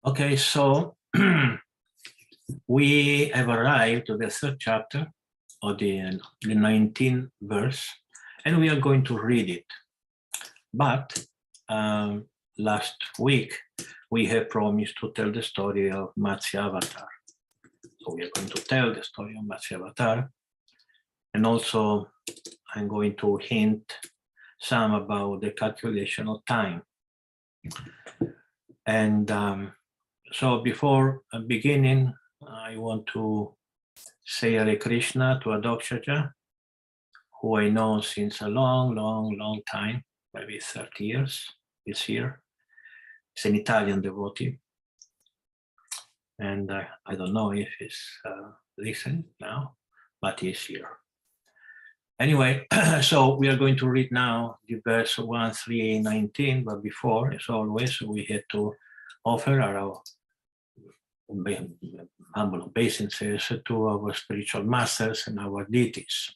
Okay, so we have arrived to the third chapter of the 19th verse, and we are going to read it. But last week, we have promised to tell the story of Matsyavatar. So we are going to tell the story of Matsyavatar. And also, I'm going to hint some about the calculation of time. And so before beginning, I want to say Hare Krishna to Adokshaja, who I know since a long time, maybe 30 years, is here. He's an Italian devotee. And I don't know if he's listening now, but he's here. Anyway, so we are going to read now the verse 1, 3, 19, but before, as always, we had to offer our humble obeisances to our spiritual masters and our deities.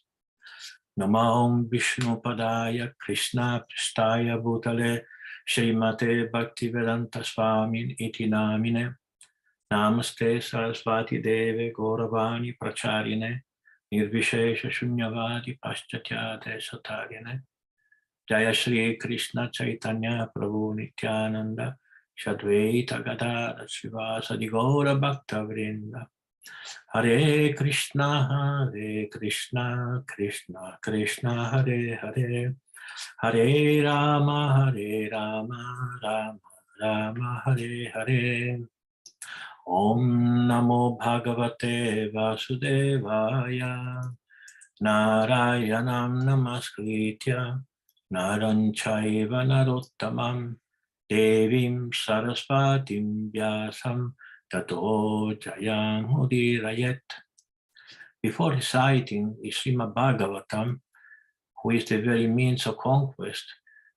Namah Vishnu Padaya Krishna Pristaya Bhutale Srimate Bhaktivedanta Swamin Iti Namine Namaste Sarasvati Deve Gauravani Pracharine Nirvishesha Shunyavadi Paschatyate Satarine Jaya Shri Krishna Chaitanya Prabhu Nityananda Shadvaita Gadada Srivasadi Gaura Bhakta Vrinda Hare Krishna Krishna Krishna Hare Hare Hare Rama Rama Rama Hare Hare Om Namo Bhagavate Vasudevaya Narayanam Namaskritya Naran Chaiva Narottamam Devim Sarasvatim Vyasam Tato Jayam Udirayet. Before reciting the Srimad Bhagavatam, who is the very means of conquest,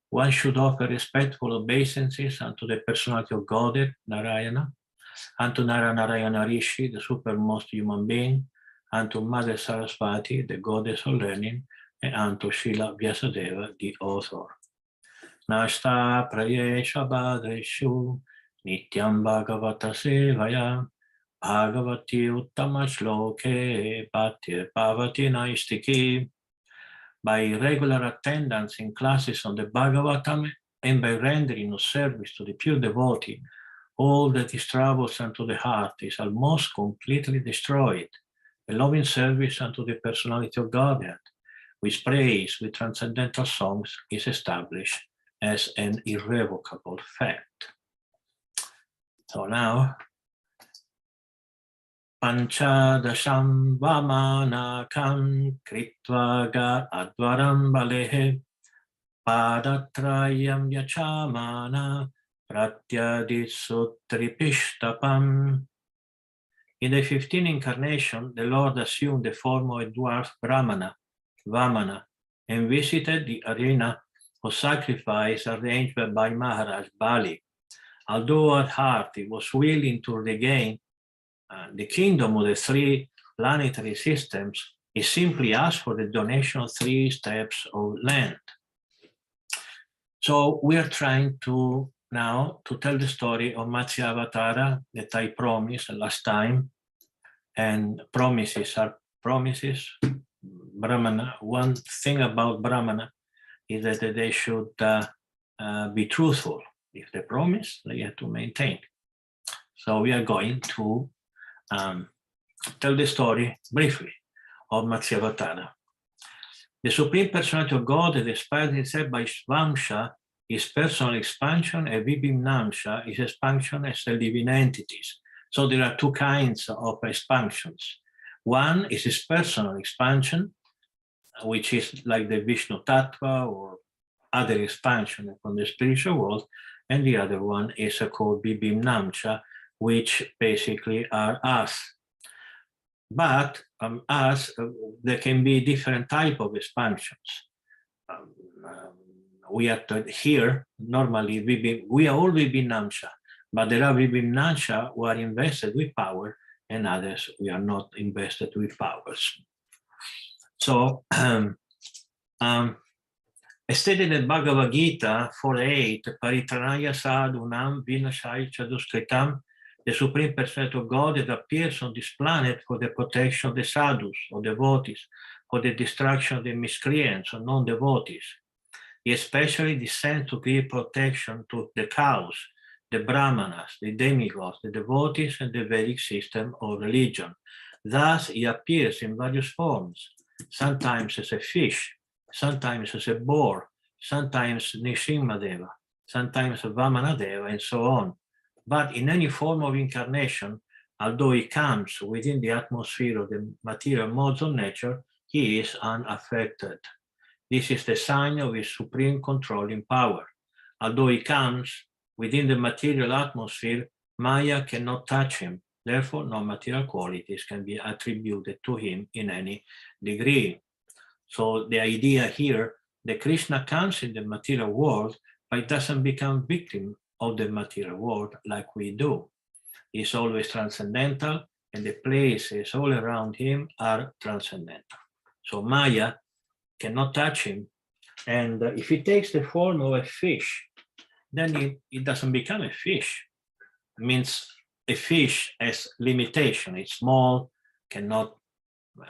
one should offer respectful obeisances unto the personality of Godhead, Narayana, unto Narayana Rishi, the supermost human being, unto Mother Sarasvati, the goddess of learning, and unto Srila Vyasadeva, the author. Nashta prayesha badreshu nityam bhagavata sevaya bhagavati uttama shloke bhaktir bhavati naistiki. By regular attendance in classes on the Bhagavatam and by rendering of service to the pure devotee, all that is troubles unto the heart is almost completely destroyed. A loving service unto the personality of Godhead, with praise, with transcendental songs, is established as an irrevocable fact. So now, Panchadasham Vamanakam Kritva Advaram Balehe Padatrayam Yachamana Pratyadisutripishtapam. In the 15th incarnation, the Lord assumed the form of a dwarf Vamana, and visited the arena of sacrifice arranged by Maharaja Bali. Although at heart he was willing to regain the kingdom of the three planetary systems, he simply asked for the donation of 3 steps of land. So we are trying to now to tell the story of Matsyavatara that I promised last time, and promises are promises. Brahmana, one thing about Brahmana is that they should be truthful. If they promise, they have to maintain. So we are going to tell the story briefly of Matsyavatara. The Supreme Personality of God that expressed itself by Svamsha is personal expansion, and Vibhimnamsha is expansion as the living entities. So there are 2 kinds of expansions. One is his personal expansion, which is like the Vishnu Tattva or other expansion from the spiritual world, and the other one is called Vibhimnamsha, which basically are us. But us, there can be different type of expansions. We are here, normally, we are all Vibhimnamsha, but there are Vibhimnamsha who are invested with power, and others we are not invested with powers. So, as stated in Bhagavad Gita 4.8, Paritranaya sadhunam vinashaya chaduskritam the Supreme Personality of God that appears on this planet for the protection of the sadhus or devotees, for the destruction of the miscreants or non-devotees. He especially descends to give protection to the cows, the brahmanas, the demigods, the devotees, and the Vedic system of religion. Thus, he appears in various forms, sometimes as a fish, sometimes as a boar, sometimes Nrsimhadeva, sometimes Vamanadeva, and so on. But in any form of incarnation, although he comes within the atmosphere of the material modes of nature, he is unaffected. This is the sign of his supreme controlling power. Although he comes within the material atmosphere, Maya cannot touch him. Therefore, no material qualities can be attributed to him in any degree. So the idea here, that Krishna comes in the material world, but doesn't become victim of the material world like we do. He's always transcendental, and the places all around him are transcendental. So Maya cannot touch him, and if he takes the form of a fish, then it doesn't become a fish. It means a fish has limitation. It's small, cannot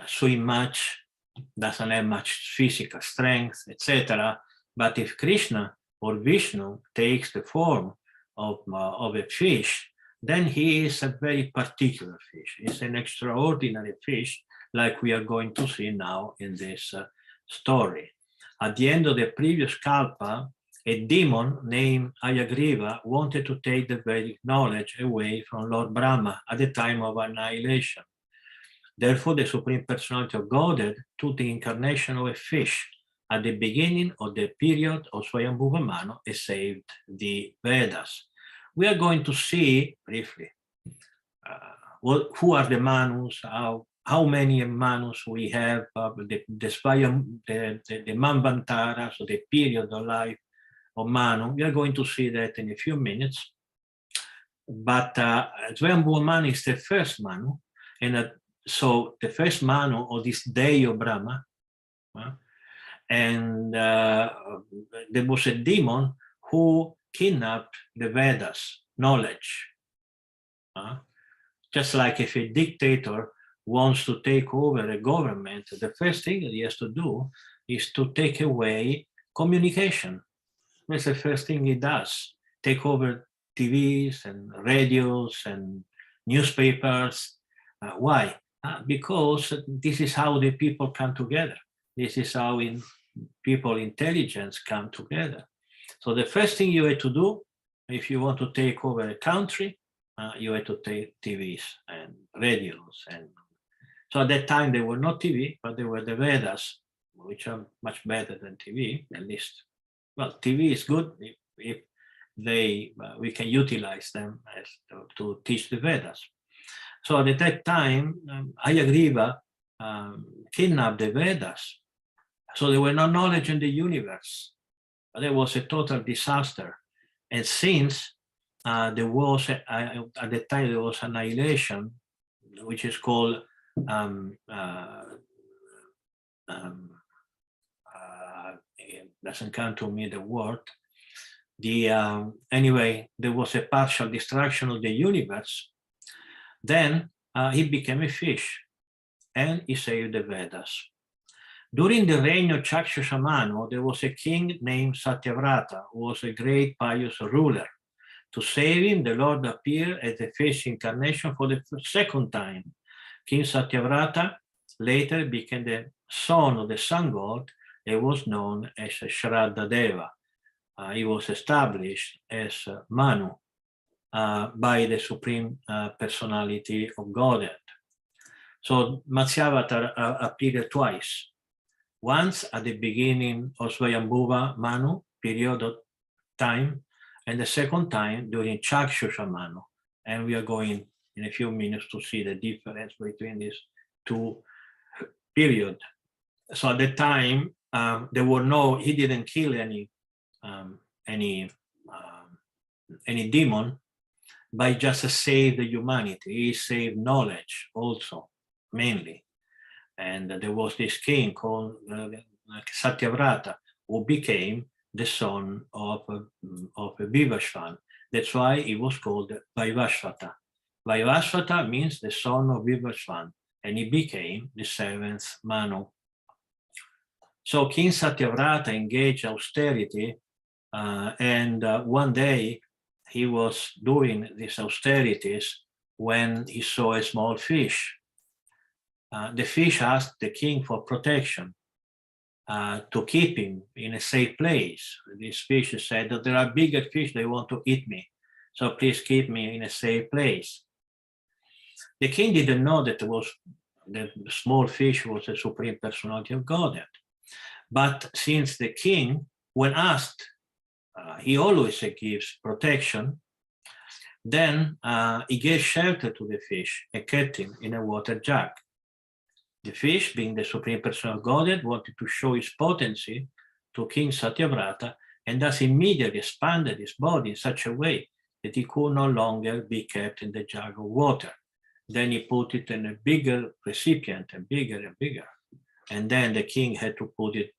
swim much, doesn't have much physical strength, etc. But if Krishna or Vishnu takes the form of a fish, then he is a very particular fish. It's an extraordinary fish, like we are going to see now in this story. At the end of the previous kalpa, a demon named Hayagriva wanted to take the Vedic knowledge away from Lord Brahma at the time of annihilation. Therefore, the Supreme Personality of Godhead took the incarnation of a fish at the beginning of the period of Swayambhuva Manu and saved the Vedas. We are going to see briefly who are the Manus, how many Manus we have, the Manvantara, so the period of life of Manu. We are going to see that in a few minutes. But Swayambhuva Manu is the first Manu, and so the first Manu of this day of Brahma, and there was a demon who kidnapped the Vedas knowledge. Just like if a dictator wants to take over a government, the first thing that he has to do is to take away communication. That's the first thing he does. Take over TVs and radios and newspapers. Why? Because this is how the people come together. This is how people intelligence come together. So the first thing you have to do, if you want to take over a country, you have to take TVs and radios. And so at that time there were no TV, but there were the Vedas, which are much better than TV, at least. Well, TV is good if we can utilize them as to teach the Vedas. So at that time, Hayagriva kidnapped the Vedas. So there were no knowledge in the universe. There was a total disaster. And since there was, at the time, there was annihilation, which is called, it doesn't come to me the word. Anyway, there was a partial destruction of the universe. Then he became a fish and he saved the Vedas. During the reign of Chakshusha Manu, there was a king named Satyavrata, who was a great pious ruler. To save him, the Lord appeared as a fish incarnation for the second time. King Satyavrata later became the son of the sun god and was known as Shraddha Deva. He was established as Manu by the Supreme Personality of Godhead. So Matsyavatar appeared twice. Once at the beginning of Swayambhuva Manu period of time, and the second time during Chakshusha Manu. And we are going in a few minutes to see the difference between these two periods. So at the time, there were he didn't kill any demon, but he just saved the humanity. He saved knowledge also, mainly. And there was this king called Satyavrata, who became the son of Vivashvan. That's why he was called Vaivashvata. Vaivasvata means the son of Vivasvan, and he became the seventh Manu. So King Satyavrata engaged austerity, and one day he was doing these austerities when he saw a small fish. The fish asked the king for protection, to keep him in a safe place. This fish said that there are bigger fish, they want to eat me, so please keep me in a safe place. The king didn't know that the small fish was the Supreme Personality of Godhead. But since the king, when asked, he always gives protection, then he gave shelter to the fish and kept him in a water jug. The fish, being the Supreme Personality of Godhead, wanted to show his potency to King Satyavrata, and thus immediately expanded his body in such a way that he could no longer be kept in the jug of water. Then he put it in a bigger recipient, and bigger, and then the king had to put it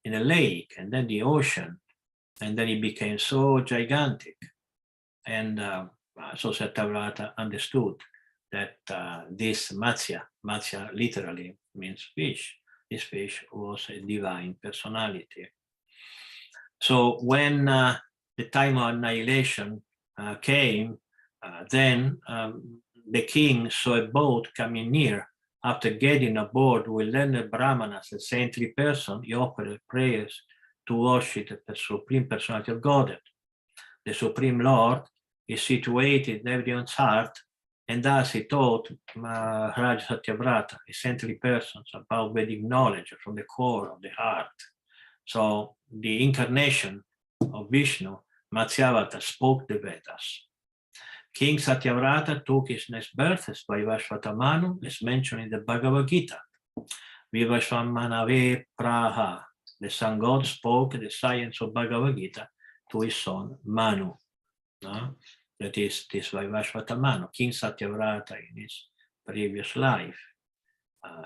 in a lake, and then the ocean, and then it became so gigantic. And so Satyavrata understood that this Matsya literally means fish. This fish was a divine personality. So when the time of annihilation came, then the king saw a boat coming near. After getting aboard with learned brahmanas, a saintly person, he offered prayers to worship the Supreme Personality of Godhead. The Supreme Lord is situated in everyone's heart, and thus he taught Maharaja Satyavrata, a saintly person, about Vedic knowledge from the core of the heart. So the incarnation of Vishnu, Matsyavata, spoke the Vedas. King Satyavrata took his next birth as Vaivasvata Manu, as mentioned in the Bhagavad Gita. Vivasvamanave Praha. The sun god spoke the science of Bhagavad Gita to his son Manu. That is this Vaivasvata Manu, King Satyavrata in his previous life.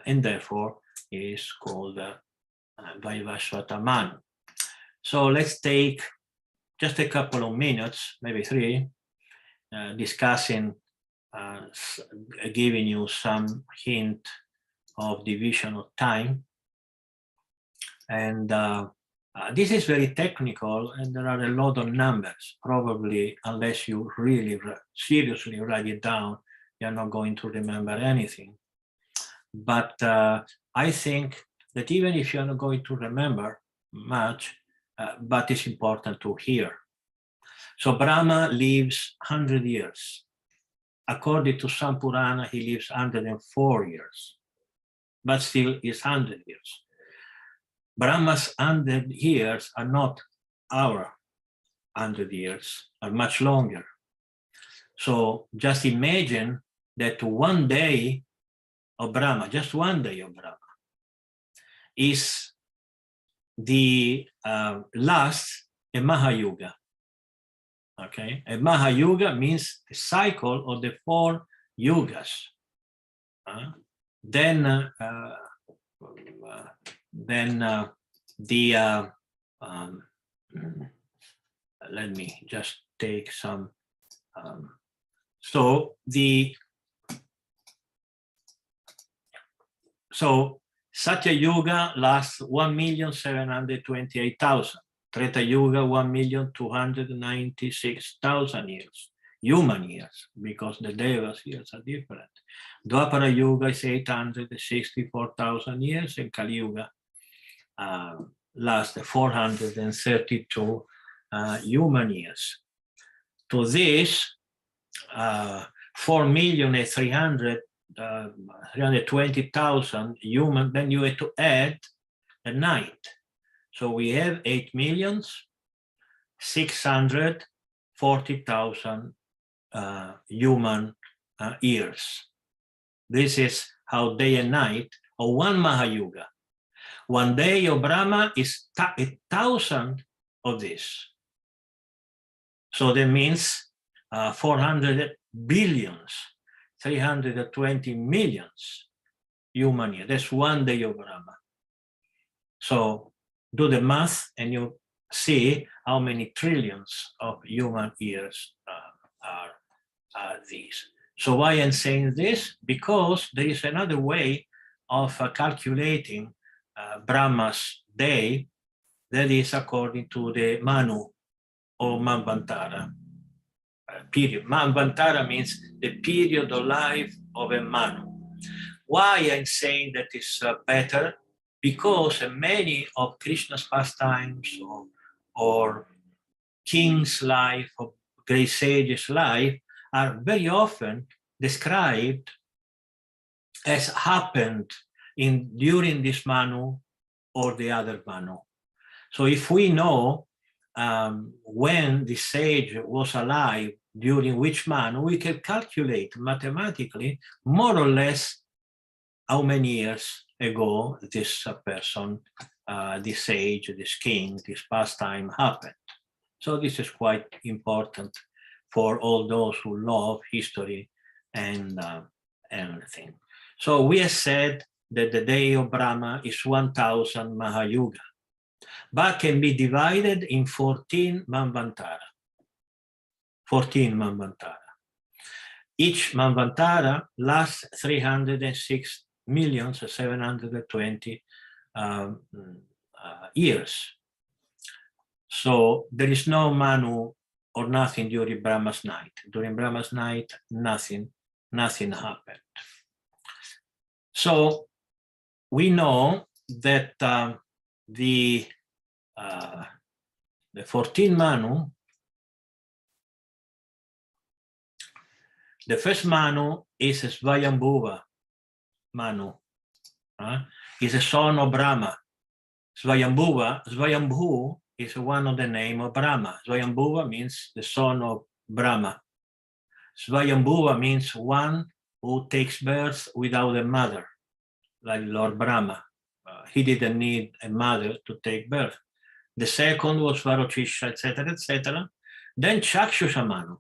And therefore he is called Vaivasvata Manu. So let's take just a couple of minutes, maybe 3, discussing, giving you some hint of division of time. And this is very technical, and there are a lot of numbers. Probably, unless you really seriously write it down, you're not going to remember anything. But I think that even if you're not going to remember much, but it's important to hear. So Brahma lives 100 years. According to some Purana, he lives 104 years, but still is 100 years. Brahma's 100 years are not our 100 years, are much longer. So just imagine that one day of Brahma, just one day of Brahma, is the last a Mahayuga. Okay, a Mahayuga means the cycle of the 4 yugas. Then let me just take some. So Satya Yuga lasts 1,728,000. Treta Yuga 1,296,000 years, human years, because the Devas years are different. Dwapara Yuga is 864,000 years, and Kali Yuga lasts 432 human years. To this, 4,320,000 human, then you have to add a night. So we have 8,640,000 human years. This is how day and night of one Mahayuga. One day of Brahma is 1,000 of this. So that means 400 billions, 320 millions human years. That's one day of Brahma. So do the math and you see how many trillions of human years are these. So why I'm saying this? Because there is another way of calculating Brahma's day that is according to the Manu or Manvantara period. Manvantara means the period of life of a Manu. Why I'm saying that is better? Because many of Krishna's pastimes or king's life or great sage's life are very often described as happened during this Manu or the other Manu. So if we know when the sage was alive during which Manu, we can calculate mathematically more or less how many years ago this person, this sage, this king, this pastime happened. So this is quite important for all those who love history and everything. So we have said that the day of Brahma is 1000 Mahayuga, but can be divided in 14 Manvantara. 14 Manvantara. Each Manvantara lasts 306,720 years. So there is no Manu or nothing during Brahma's night. During Brahma's night, nothing happened. So we know that the 14 Manu, the first Manu is Svayambhuva Manu. Is a son of Brahma. Svayambhu is one of the name of Brahma. Svayambhuva means the son of Brahma. Svayambhuva means one who takes birth without a mother, like Lord Brahma. He didn't need a mother to take birth. The second was Varochisha, etc., etc. Then Chakshusha Manu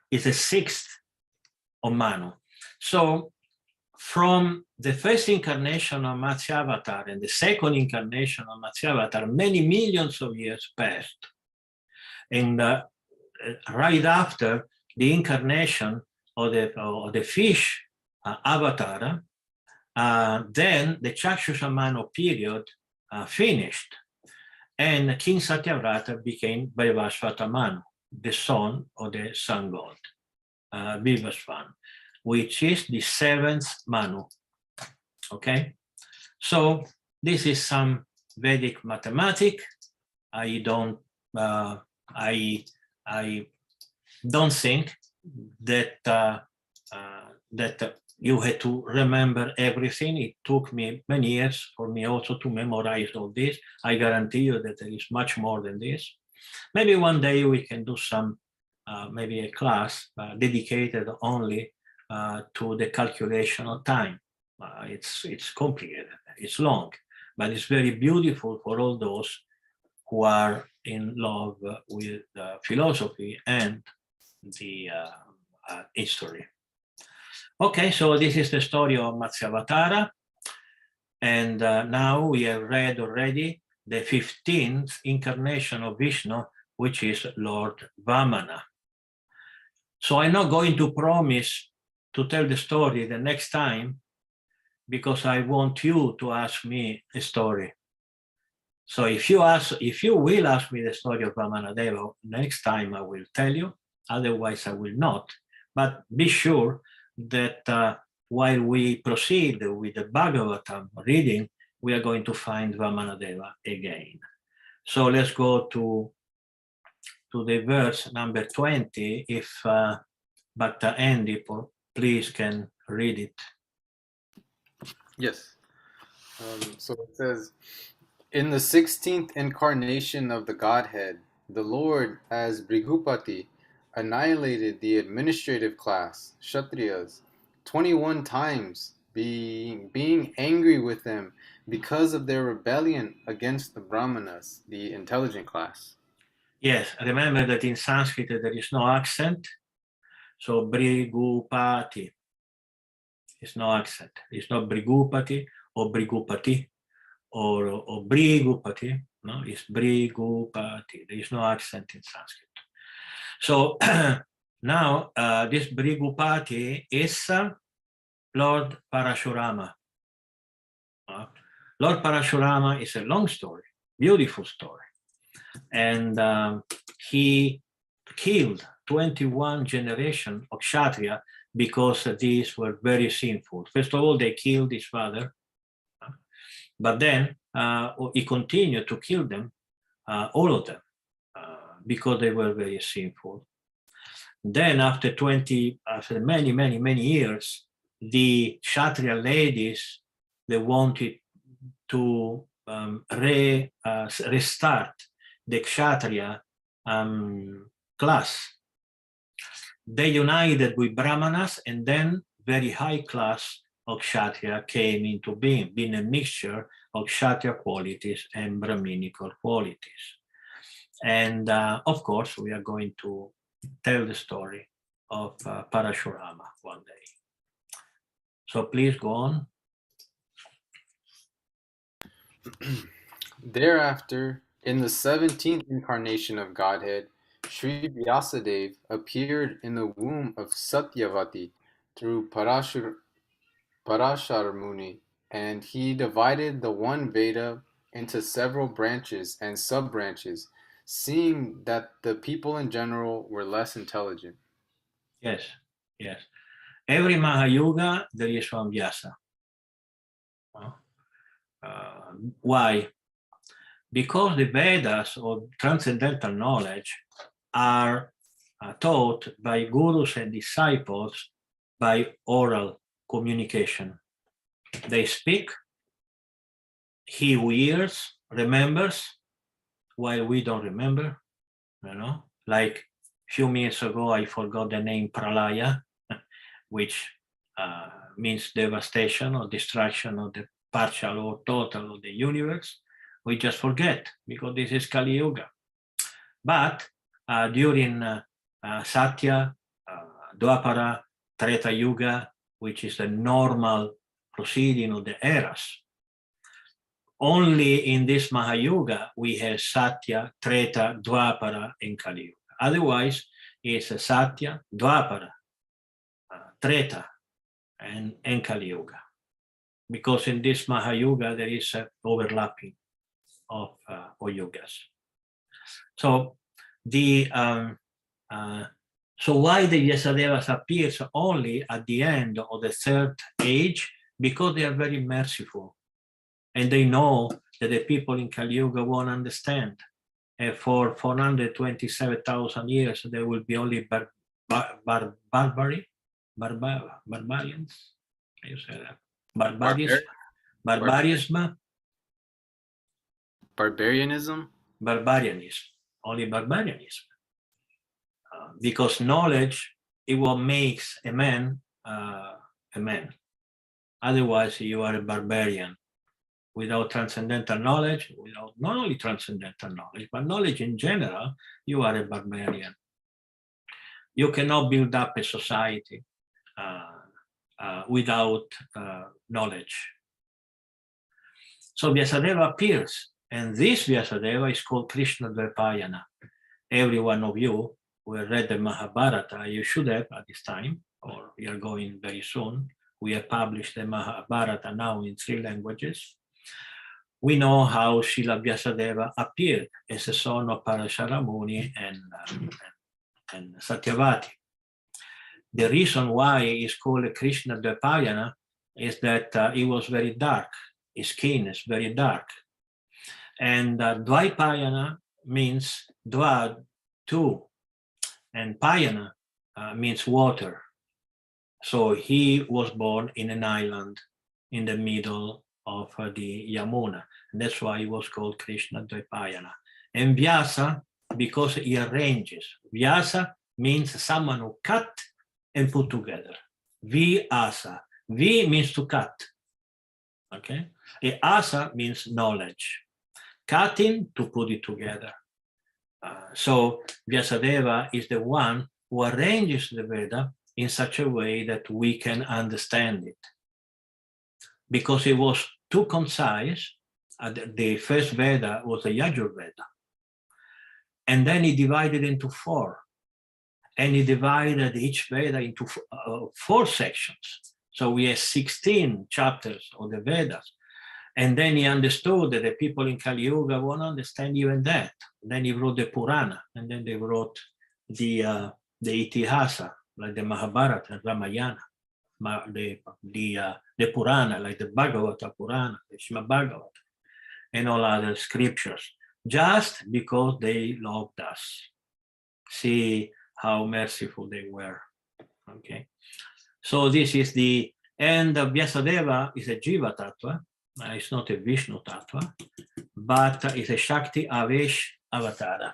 is the sixth of Manu. So from the first incarnation of Matsyavatar and the second incarnation of Matsyavatar, many millions of years passed. And right after the incarnation of the fish avatar, then the Chakshusha Manu period finished. And King Satyavrata became Vaivasvata Manu, the son of the sun god, Vivasvan, which is the seventh Manu. Okay, so this is some Vedic mathematics. I don't think that that you had to remember everything. It took me many years for me also to memorize all this. I guarantee you that there is much more than this. Maybe one day we can do some, maybe a class dedicated only to the calculation of time. It's complicated, it's long, but it's very beautiful for all those who are in love with philosophy and the history. Okay, so this is the story of Matsyavatara, and now we have read already the 15th incarnation of Vishnu, which is Lord Vamana. So I'm not going to promise to tell the story the next time, because I want you to ask me a story. So if you will ask me the story of Vamanadeva, next time I will tell you, otherwise I will not. But be sure that while we proceed with the Bhagavatam reading, we are going to find Vamanadeva again. So let's go to the verse number 20, if Bhakta Andy, please can read it. Yes. So it says, in the 16th incarnation of the Godhead, the Lord, as Brihupati, annihilated the administrative class, Kshatriyas, 21 times, being angry with them because of their rebellion against the Brahmanas, the intelligent class. Yes, remember that in Sanskrit there is no accent, so Brihupati. It's no accent. It's not Brigupati or Brigupati or Brigupati. No, it's Brigupati. There is no accent in Sanskrit. So Now, this Brigupati is Lord Parashurama. Lord Parashurama is a long story, beautiful story. And he killed 21 generations of Kshatriya because these were very sinful. First of all, they killed his father, but then he continued to kill them, all of them, because they were very sinful. Then after many years, the Kshatriya ladies, they wanted to restart the Kshatriya class. They united with Brahmanas, and then very high class of Kshatriya came into being a mixture of Kshatriya qualities and Brahminical qualities. And of course, we are going to tell the story of Parashurama one day. So please go on. Thereafter, in the 17th incarnation of Godhead, Sri Vyasadeva appeared in the womb of Satyavati through Parashar Muni, and he divided the one Veda into several branches and sub-branches, seeing that the people in general were less intelligent. Yes, yes. Every Mahayuga, there is one Vyasa. Why? Because the Vedas, or transcendental knowledge, are taught by gurus and disciples by oral communication. They speak, he who hears remembers, while we don't remember, like a few minutes ago I forgot the name Pralaya, which means devastation or destruction of the partial or total of the universe. We just forget because this is Kali Yuga. But during Satya, Dwapara, Treta Yuga, which is the normal proceeding of the eras, only in this Mahayuga we have Satya, Treta, Dwapara, and Kali Yuga. Otherwise, it's Satya, Dwapara, Treta, and Kali Yuga. Because in this Mahayuga there is an overlapping of yugas. So so why the Vyasadevas appears only at the end of the third age? Because they are very merciful, and they know that the people in Kali Yuga won't understand. And for 427,000 years, there will be only barbarians. How you say that? Barbarism. Barbarianism? Barbarianism. Only barbarianism. Because knowledge is what makes a man a man. Otherwise, you are a barbarian. Without transcendental knowledge, without not only transcendental knowledge, but knowledge in general, you are a barbarian. You cannot build up a society without knowledge. So Vyasadeva appears, and this Vyasadeva is called Krishna Dvaipayana. Every one of you who have read the Mahabharata, you should have at this time, or we are going very soon. We have published the Mahabharata now in 3 languages. We know how Srila Vyasadeva appeared as a son of Parashara Muni and Satyavati. The reason why he is called Krishna Dvaipayana is that he was very dark. His skin is very dark. And Dvaipayana means Dva, 2, and Payana means water. So he was born in an island in the middle of the Yamuna. And that's why he was called Krishna Dvaipayana. And Vyasa, because he arranges. Vyasa means someone who cut and put together. Vyasa. V means to cut. Okay? And asa means knowledge. Cutting to put it together. So Vyasadeva is the one who arranges the Veda in such a way that we can understand it. Because it was too concise, the first Veda was the Yajur Veda. And then he divided into 4. and he divided each Veda into 4 sections. So we have 16 chapters of the Vedas. And then he understood that the people in Kali Yuga won't understand even that. Then he wrote the Purana, and then they wrote the Itihasa, like the Mahabharata and Ramayana, the Purana, like the Bhagavata Purana, the Srimad Bhagavata, and all other scriptures, just because they loved us. See how merciful they were. Okay, so this is the end of Vyasadeva. Is a Jiva Tattva. It's not a Vishnu Tattva, but it's a Shakti Avesh Avatara.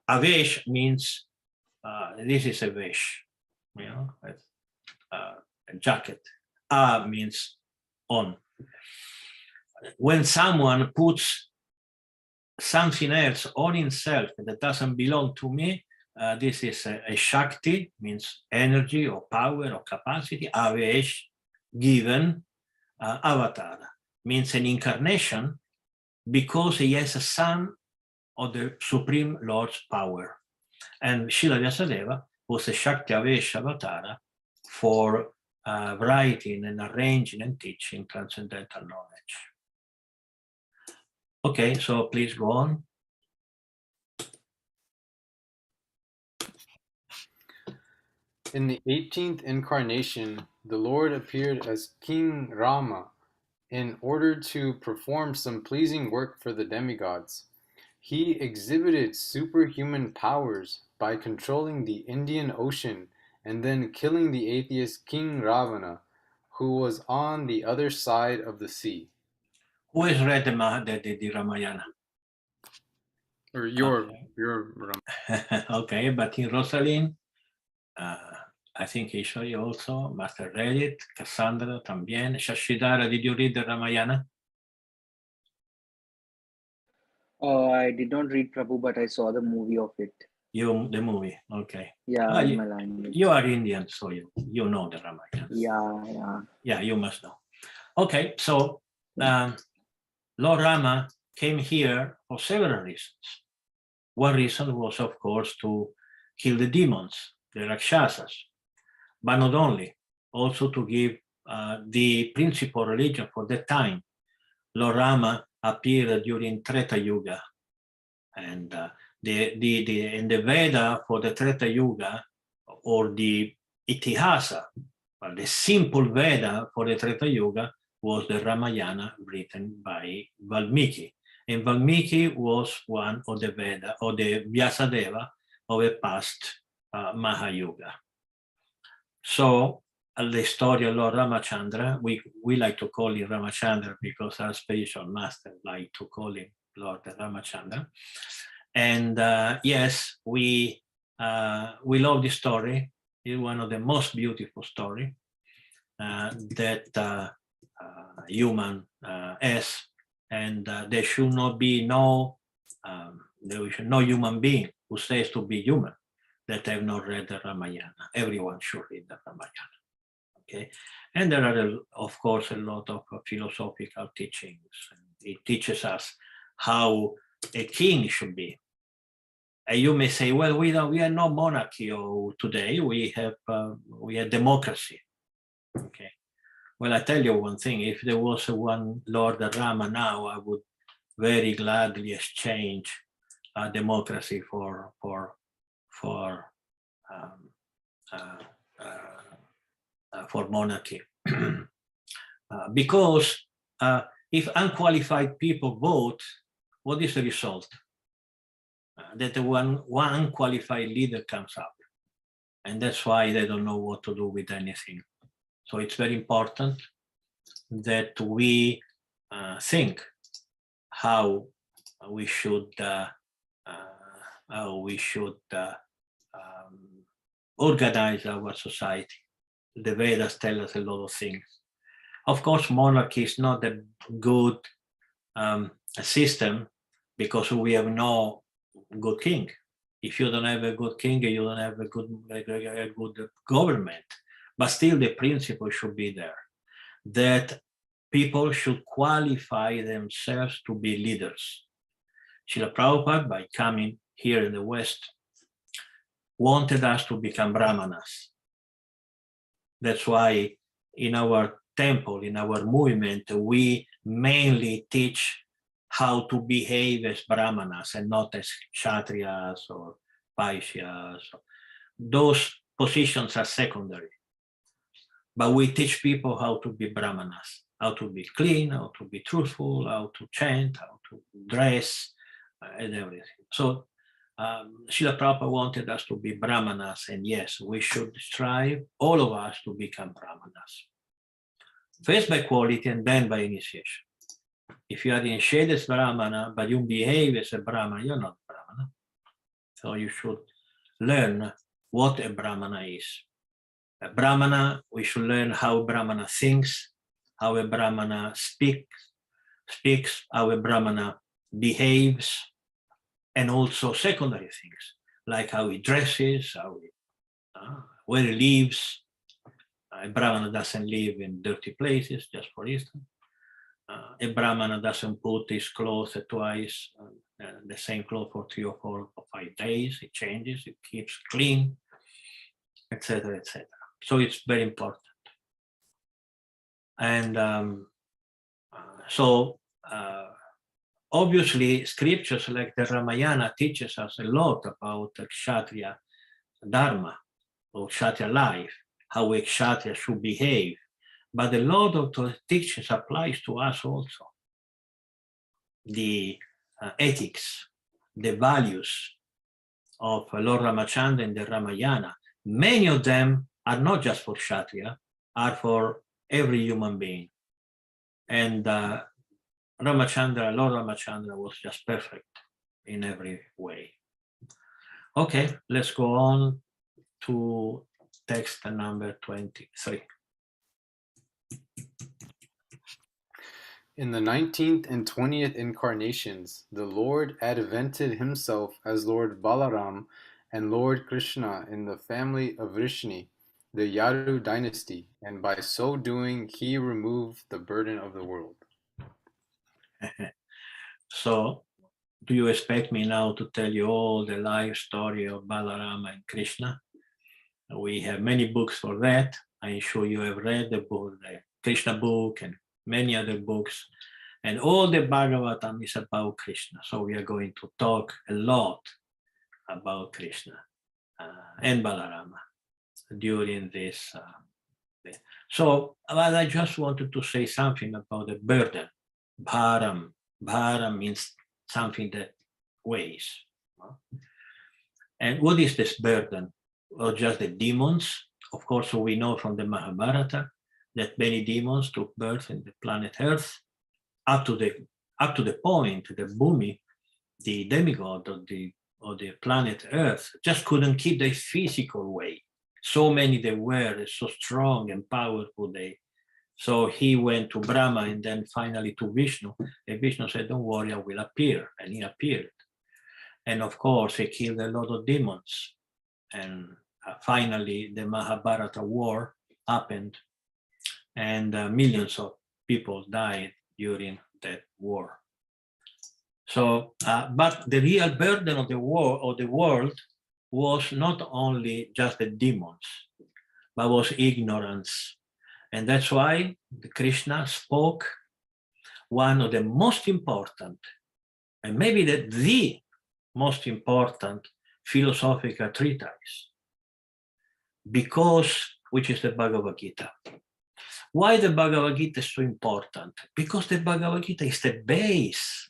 Avesh means this is a Vesh, you know, a jacket. A means on. When someone puts something else on himself that doesn't belong to me, this is a Shakti, means energy or power or capacity. Avesh, given. Avatara means an incarnation, because he has a son of the Supreme Lord's power. And Srila Vyasadeva was a Shakti Avesha Avatara for writing and arranging and teaching transcendental knowledge. Okay, so please go on. In the 18th incarnation, the Lord appeared as King Rama in order to perform some pleasing work for the demigods. He exhibited superhuman powers by controlling the Indian Ocean and then killing the atheist King Ravana, who was on the other side of the sea. Who has read the Ramayana? Or your Ramayana. Okay, but in Rosalind, I think Ishwari also must have read it. Cassandra también. Shashidara, did you read the Ramayana? I did not read Prabhu, but I saw the movie of it. The movie, okay. Yeah, in my language. You are Indian, so you know the Ramayana. Yeah. Yeah, you must know. Okay, so Lord Rama came here for several reasons. One reason was, of course, to kill the demons, the Rakshasas, but not only, also to give the principal religion for that time. Lord Rama appeared during Treta Yuga, and in the Veda for the Treta Yuga, or the Itihasa, well, the simple Veda for the Treta Yuga was the Ramayana written by Valmiki. And Valmiki was one of the Veda, or the Vyasadeva of a past Mahayuga. So the story of Lord Ramachandra, we like to call him Ramachandra because our spiritual master like to call him Lord Ramachandra. And yes, we love this story. It's one of the most beautiful stories that human has, and there should not be no human being who says to be human that have not read the Ramayana. Everyone should read the Ramayana. Okay, and there are, of course, a lot of philosophical teachings. It teaches us how a king should be. And you may say, well, we are no monarchy today. We have democracy. Okay. Well, I tell you one thing: if there was one Lord Rama now, I would very gladly exchange democracy for monarchy, because if unqualified people vote, what is the result? That one unqualified leader comes up, and that's why they don't know what to do with anything. So it's very important that we think how we should organize our society. The Vedas tell us a lot of things. Of course, monarchy is not a good system because we have no good king. If you don't have a good king, you don't have a good government. But still, the principle should be there that people should qualify themselves to be leaders. Srila Prabhupada, by coming here in the West, wanted us to become brahmanas. That's why in our temple, in our movement, we mainly teach how to behave as brahmanas and not as kshatriyas or vaishyas. Those positions are secondary. But we teach people how to be brahmanas, how to be clean, how to be truthful, how to chant, how to dress, and everything. So Srila Prabhupada wanted us to be brahmanas, and yes, we should strive, all of us, to become brahmanas. First by quality and then by initiation. If you are initiated as brahmana, but you behave as a brahmana, you're not brahmana. So you should learn what a brahmana is. A brahmana, we should learn how a brahmana thinks, how a brahmana speaks, how a brahmana behaves, and also secondary things, like how he dresses, where he lives. A brahmana doesn't live in dirty places, just for instance. A brahmana doesn't put his clothes twice, the same clothes for 3 or 4 or 5 days. It changes, it keeps clean, etc., etc. So it's very important. And obviously, scriptures like the Ramayana teaches us a lot about Kshatriya Dharma or Kshatriya life, how a Kshatriya should behave. But a lot of the teachings applies to us also. The ethics, the values of Lord Ramachandra in the Ramayana, many of them are not just for Kshatriya, are for every human being. And Lord Ramachandra was just perfect in every way. Okay, let's go on to text number 23. In the 19th and 20th incarnations, the Lord advented himself as Lord Balaram and Lord Krishna in the family of Vrishni, the Yadu dynasty, and by so doing, he removed the burden of the world. So, do you expect me now to tell you all the life story of Balarama and Krishna? We have many books for that. I'm sure you have read the book, the Krishna book, and many other books. And all the Bhagavatam is about Krishna. So we are going to talk a lot about Krishna and Balarama during this. So I just wanted to say something about the burden. Bharam. Bharam means something that weighs. And what is this burden? Well, just the demons. Of course, we know from the Mahabharata that many demons took birth in the planet Earth, up to the point that Bhumi, the demigod of the planet Earth, just couldn't keep their physical weight. So many they were, so strong and powerful they. So he went to Brahma and then finally to Vishnu. And Vishnu said, "Don't worry, I will appear." And he appeared. And of course, he killed a lot of demons. And finally, the Mahabharata war happened, and millions of people died during that war. So, but the real burden of the war of the world was not only just the demons, but was ignorance. And that's why Krishna spoke one of the most important, and maybe the most important philosophical treatise, which is the Bhagavad Gita. Why the Bhagavad Gita is so important? Because the Bhagavad Gita is the base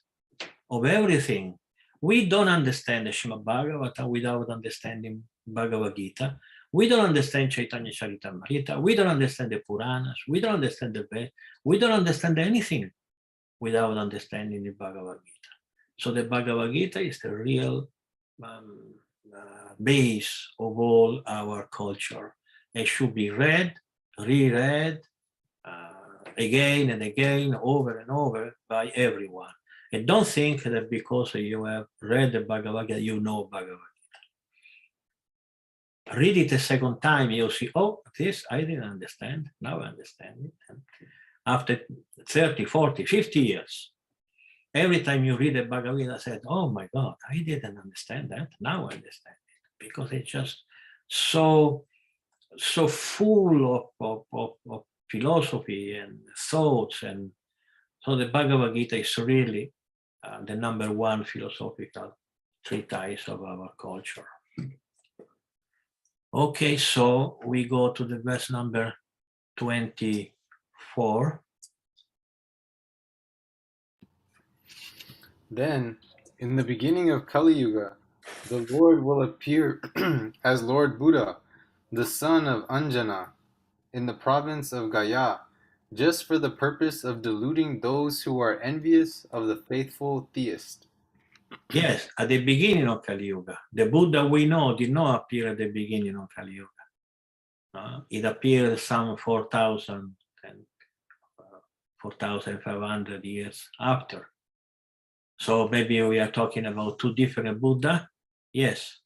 of everything. We don't understand the Srimad Bhagavatam without understanding Bhagavad Gita. We don't understand Chaitanya Charitamrita. We don't understand the Puranas. We don't understand the Veda. We don't understand anything without understanding the Bhagavad Gita. So the Bhagavad Gita is the real base of all our culture. It should be read, reread, again and again, over and over by everyone. And don't think that because you have read the Bhagavad Gita, you know Bhagavad Gita. Read it a second time, you'll see, oh, this I didn't understand, now I understand it. And after 30, 40, 50 years, every time you read the Bhagavad Gita, I said, oh my God, I didn't understand that, now I understand it. because it's just so full of philosophy and thoughts. And so the Bhagavad Gita is really the number one philosophical treatise of our culture. Okay, so we go to the verse number 24. Then, in the beginning of Kali Yuga, the Lord will appear as Lord Buddha, the son of Anjana, in the province of Gaya, just for the purpose of deluding those who are envious of the faithful theist. Yes, at the beginning of Kali Yuga. The Buddha we know did not appear at the beginning of Kali Yuga. It appeared some 4,000 and 4,500 years after. So maybe we are talking about two different Buddha. Yes,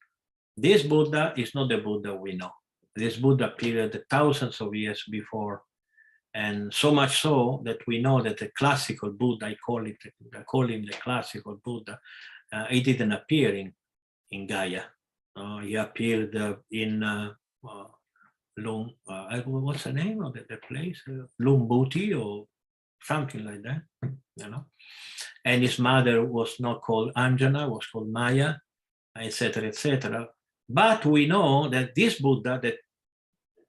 this Buddha is not the Buddha we know. This Buddha appeared thousands of years before, and so much so that we know that the classical Buddha, I call him the classical Buddha, he didn't appear in Gaia. He appeared in what's the name of the place? Lumbuti or something like that, you know. And his mother was not called Anjana, was called Maya, etc., etc. But we know that this Buddha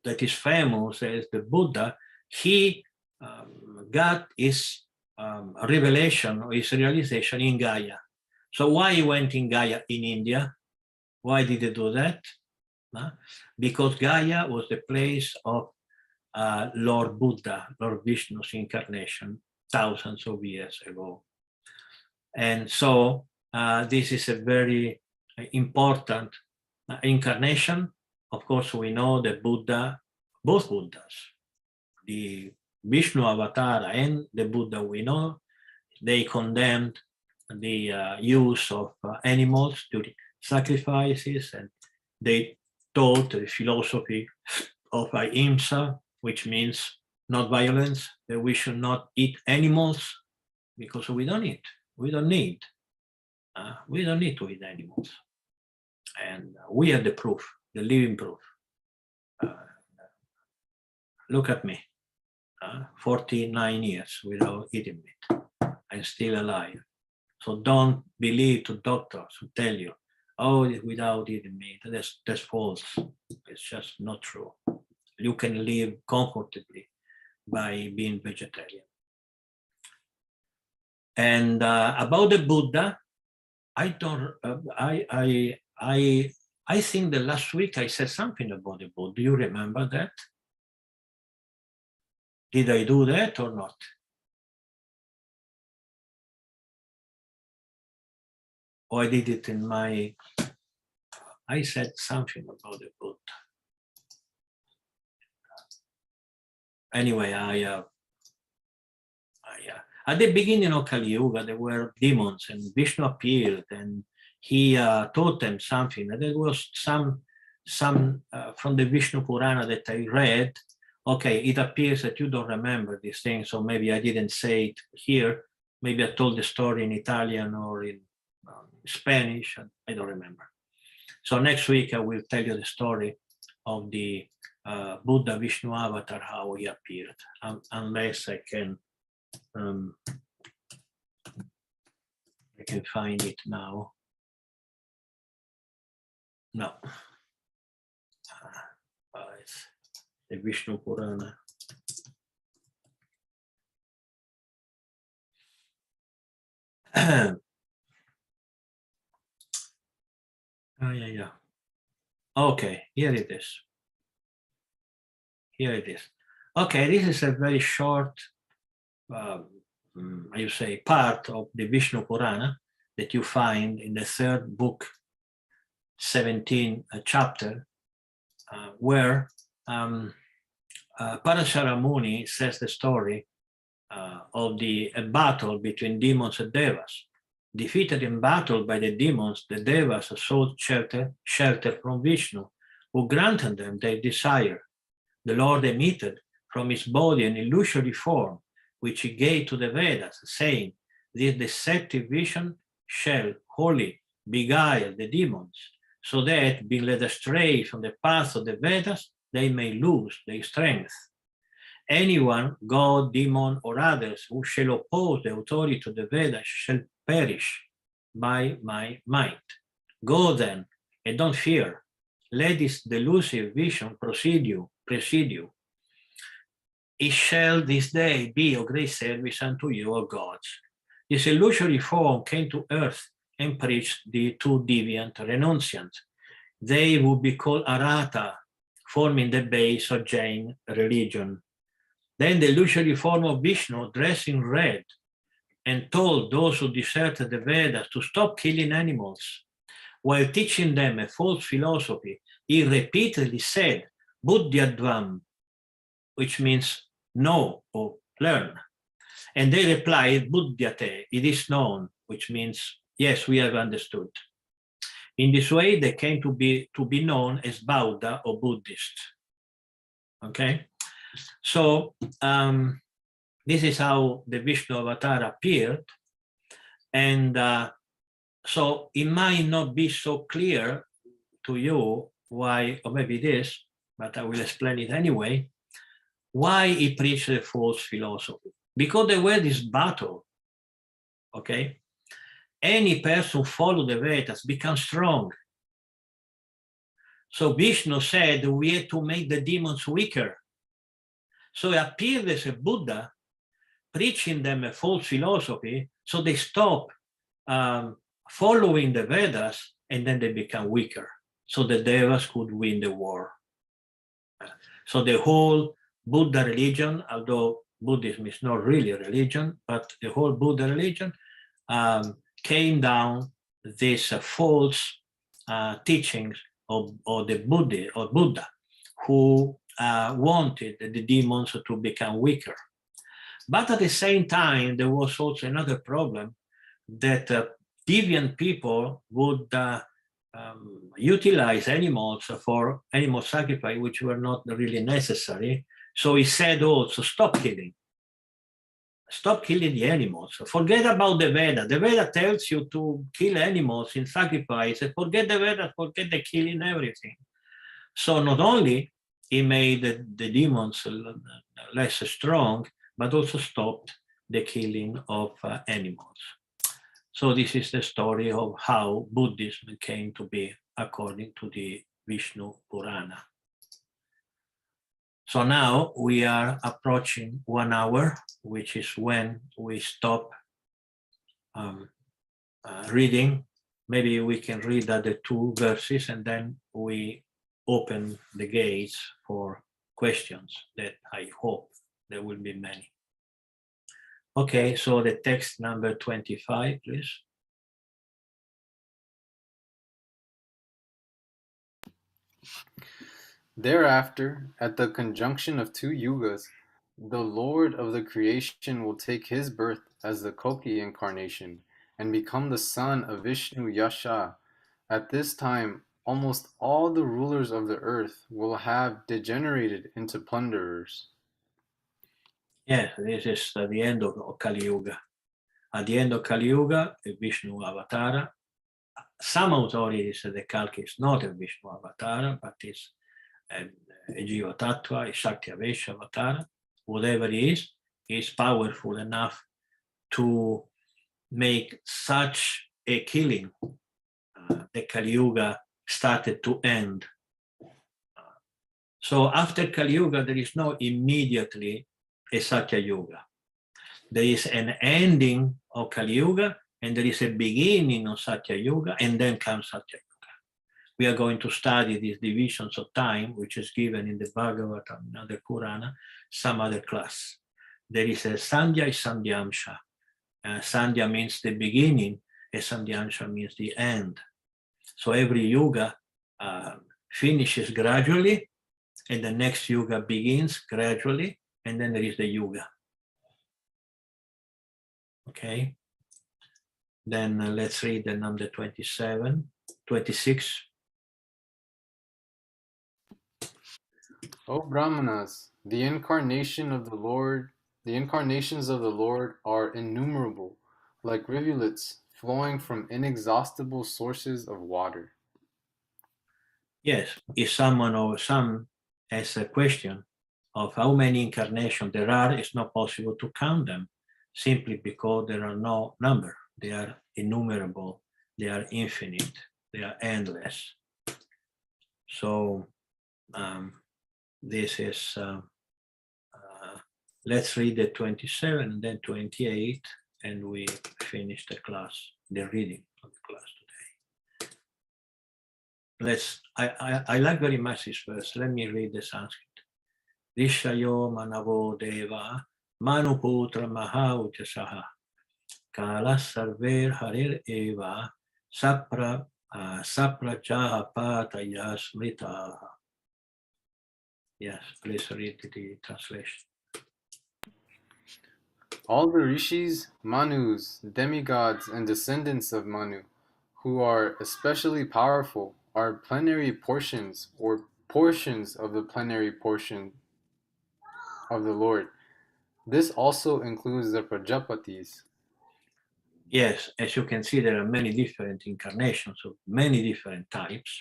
that is famous as the Buddha, he got his revelation or his realization in Gaia. So why he went in Gaia in India? Why did he do that? Because Gaia was the place of Lord Buddha, Lord Vishnu's incarnation, thousands of years ago. And so this is a very important incarnation. Of course, we know that Buddha, both Buddhas, the Vishnu avatar and the Buddha we know, they condemned the use of animals during sacrifices, and they taught the philosophy of ahimsa, which means not violence, that we should not eat animals because we don't need to eat animals. And we are the proof, the living proof. Look at me, 49 years without eating meat. I'm still alive. So don't believe to doctors who tell you, oh, without eating meat. That's false. It's just not true. You can live comfortably by being vegetarian. And about the Buddha, I think that last week I said something about the Buddha. Do you remember that? Did I do that or not? Or I did it in I said something about the Buddha. Anyway, at the beginning of Kali Yuga, there were demons, and Vishnu appeared, and he taught them something. And there was some from the Vishnu Purana that I read. Okay, it appears that you don't remember these things, so maybe I didn't say it here. Maybe I told the story in Italian or in Spanish, and I don't remember. So next week I will tell you the story of the Buddha Vishnu avatar, how he appeared, unless I can find it now. No, it's the Vishnu Purana. Yeah. Okay, here it is. Here it is. Okay, this is a very short, I say, part of the Vishnu Purana that you find in the third book, 17 chapter, where Parashara Muni says the story of the battle between demons and devas. Defeated in battle by the demons, the devas sought shelter from Vishnu, who granted them their desire. The Lord emitted from his body an illusory form, which he gave to the Vedas, saying, "This deceptive vision shall wholly beguile the demons, so that, being led astray from the path of the Vedas, they may lose their strength. Anyone, God, demon, or others, who shall oppose the authority of the Vedas shall perish by my might. Go then, and don't fear. Let this delusive vision precede you. It shall this day be of great service unto you, O gods. This illusory form came to earth and preached the two deviant renunciants. They would be called Arata, forming the base of Jain religion. Then the illusory form of Vishnu, dressed in red, and told those who deserted the Vedas to stop killing animals. While teaching them a false philosophy, he repeatedly said, Buddhyadvam, which means know or learn. And they replied, Buddhyate, it is known, which means, yes, we have understood. In this way, they came to be known as Bauddha or Buddhist. Okay? So this is how the Vishnu avatar appeared. And so it might not be so clear to you why, or maybe it is, but I will explain it anyway, why he preached a false philosophy. Because there were this battle, okay? Any person who follows the Vedas becomes strong. So Vishnu said we had to make the demons weaker. So he appeared as a Buddha, preaching them a false philosophy, so they stop following the Vedas, and then they become weaker, so the Devas could win the war. So the whole Buddha religion, although Buddhism is not really a religion, but the whole Buddha religion came down these false teachings of the Buddha, who wanted the demons to become weaker. But at the same time, there was also another problem, that deviant people would utilize animals for animal sacrifice, which were not really necessary. So he said also, stop killing. Stop killing the animals. Forget about the Veda. The Veda tells you to kill animals in sacrifice. Forget the Veda, forget the killing, everything. So not only he made the demons less strong, but also stopped the killing of animals. So this is the story of how Buddhism came to be according to the Vishnu Purana. So now we are approaching 1 hour, which is when we stop reading. Maybe we can read the 2 verses and then we open the gates for questions that I hope there will be many. Okay, so the text number 25, please. Thereafter, at the conjunction of 2 yugas, the Lord of the creation will take his birth as the Koki incarnation and become the son of Vishnu Yasha. At this time, almost all the rulers of the earth will have degenerated into plunderers. Yes, this is at the end of Kali Yuga. At the end of Kali Yuga, Vishnu Avatara. Some authorities say the Kalki is not a Vishnu Avatara, but is a Jiva Tattva, a Shakti Avesha Avatara. Whatever he is powerful enough to make such a killing. The Kali Yuga started to end. So after Kali Yuga, there is no immediately a Satya Yuga. There is an ending of Kali Yuga, and there is a beginning of Satya Yuga, and then comes Satya Yuga. We are going to study these divisions of time, which is given in the Bhagavatam, another Purana, some other class. There is a Sandhya, Sandhyamsha. Sandhya means the beginning, and Sandhyamsha means the end. So every Yuga finishes gradually, and the next Yuga begins gradually, and then there is the Yuga. Okay, then let's read the number 26. O Brahmanas, the incarnations of the Lord are innumerable, like rivulets flowing from inexhaustible sources of water. Yes, if someone or some has a question of how many incarnations there are, it's not possible to count them simply because there are no number. They are innumerable, they are infinite, they are endless. So this is, let's read the 27 and then 28, and we finish the class, the reading of the class today. I like very much this verse. Let me read the Sanskrit. Rishayo manavo deva manuputra mahaujasaha kala sarver harir eva sapra saprajaha pataya smritaha. Yes, please read the translation. All the rishis, manus, demigods, and descendants of Manu, who are especially powerful, are plenary portions or portions of the plenary portion of the Lord. This also includes the Prajapatis. Yes, as you can see, there are many different incarnations of many different types.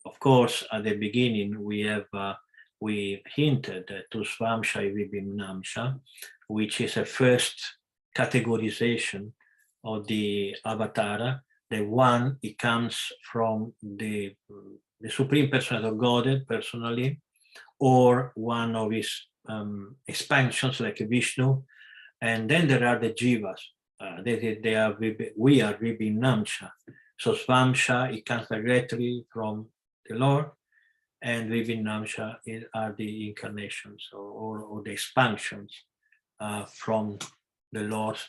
Of course, at the beginning, we hinted to Swamsha Vibhimnamsha, which is a first categorization of the avatar. The one, it comes from the Supreme Personality of Godhead personally, or one of his expansions like Vishnu. And then there are the jivas. We are Vibhimnamsha. So Swamsha, it comes directly from the Lord, and Vibhimnamsha are the incarnations or the expansions from the Lord's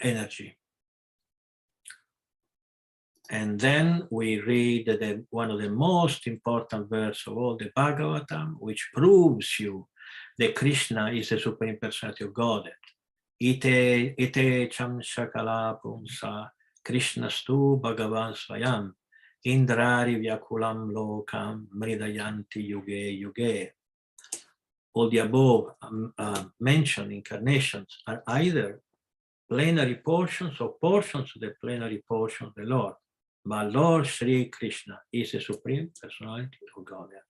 energy. And then we read one of the most important verses of all the Bhagavatam, which proves you that Krishna is the Supreme Personality of Godhead. Ite cham shakala pumsa Krishnastu Bhagavan Swayam Indrari Vyakulam Lokam Mridayanti Yuge Yuge. All the above mentioned incarnations are either plenary portions or portions of the plenary portion of the Lord. But Lord Sri Krishna is the Supreme Personality of Godhead.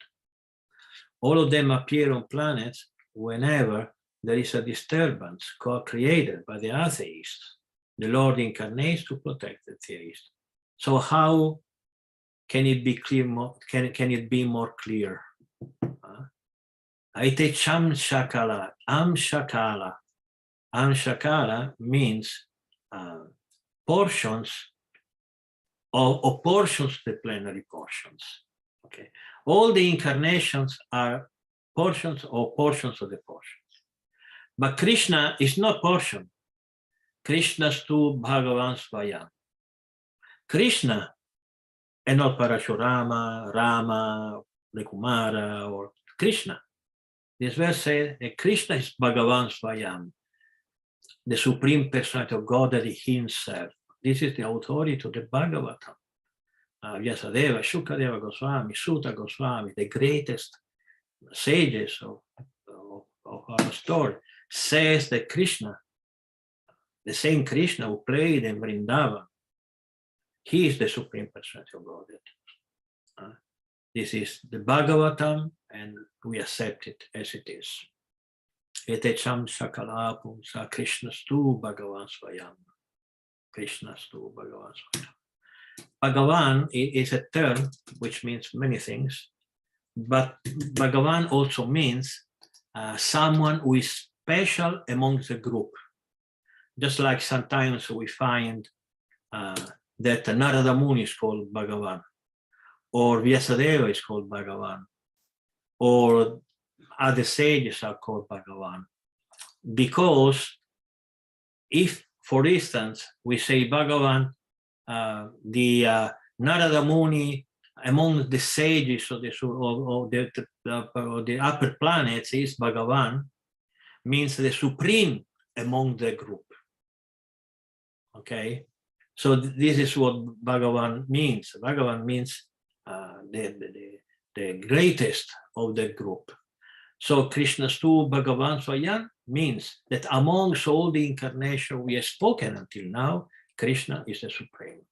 All of them appear on planets whenever there is a disturbance created by the atheists. The Lord incarnates to protect the theists. So how can it be clear? Can it be more clear? Aite cham shakala, am shakala. Am shakala means portions or portions of the plenary portions. Okay, all the incarnations are portions or portions of the portions. But Krishna is not portion. Krishnastu Bhagavan Swayam. Krishna and not Parashurama, Rama, Kumara, or Krishna. This verse says that Krishna is Bhagavan Swayam, the Supreme Personality of God, that himself. This is the authority to the Bhagavatam. Vyasadeva, Shukadeva Goswami, Sutta Goswami, the greatest sages of our story, says that Krishna, the same Krishna who played in Vrindavan, he is the Supreme Personality of Godhead. This is the Bhagavatam, and we accept it as it is. Etecham Sakalapum Sa Krishnastu Bhagavan Swayam. Krishnastu Bhagavan Swayam. Bhagavan is a term which means many things, but Bhagavan also means someone who is special amongst the group. Just like sometimes we find that Narada Muni is called Bhagavan, or Vyasadeva is called Bhagavan, or other sages are called Bhagavan. Because if, for instance, we say Bhagavan, the Narada Muni among the sages of the upper planets is Bhagavan, means the supreme among the group. Okay, so this is what Bhagavan means. Bhagavan means the greatest of the group. So Krishnastu Bhagavan Swayam means that amongst all the incarnations we have spoken until now, Krishna is the supreme.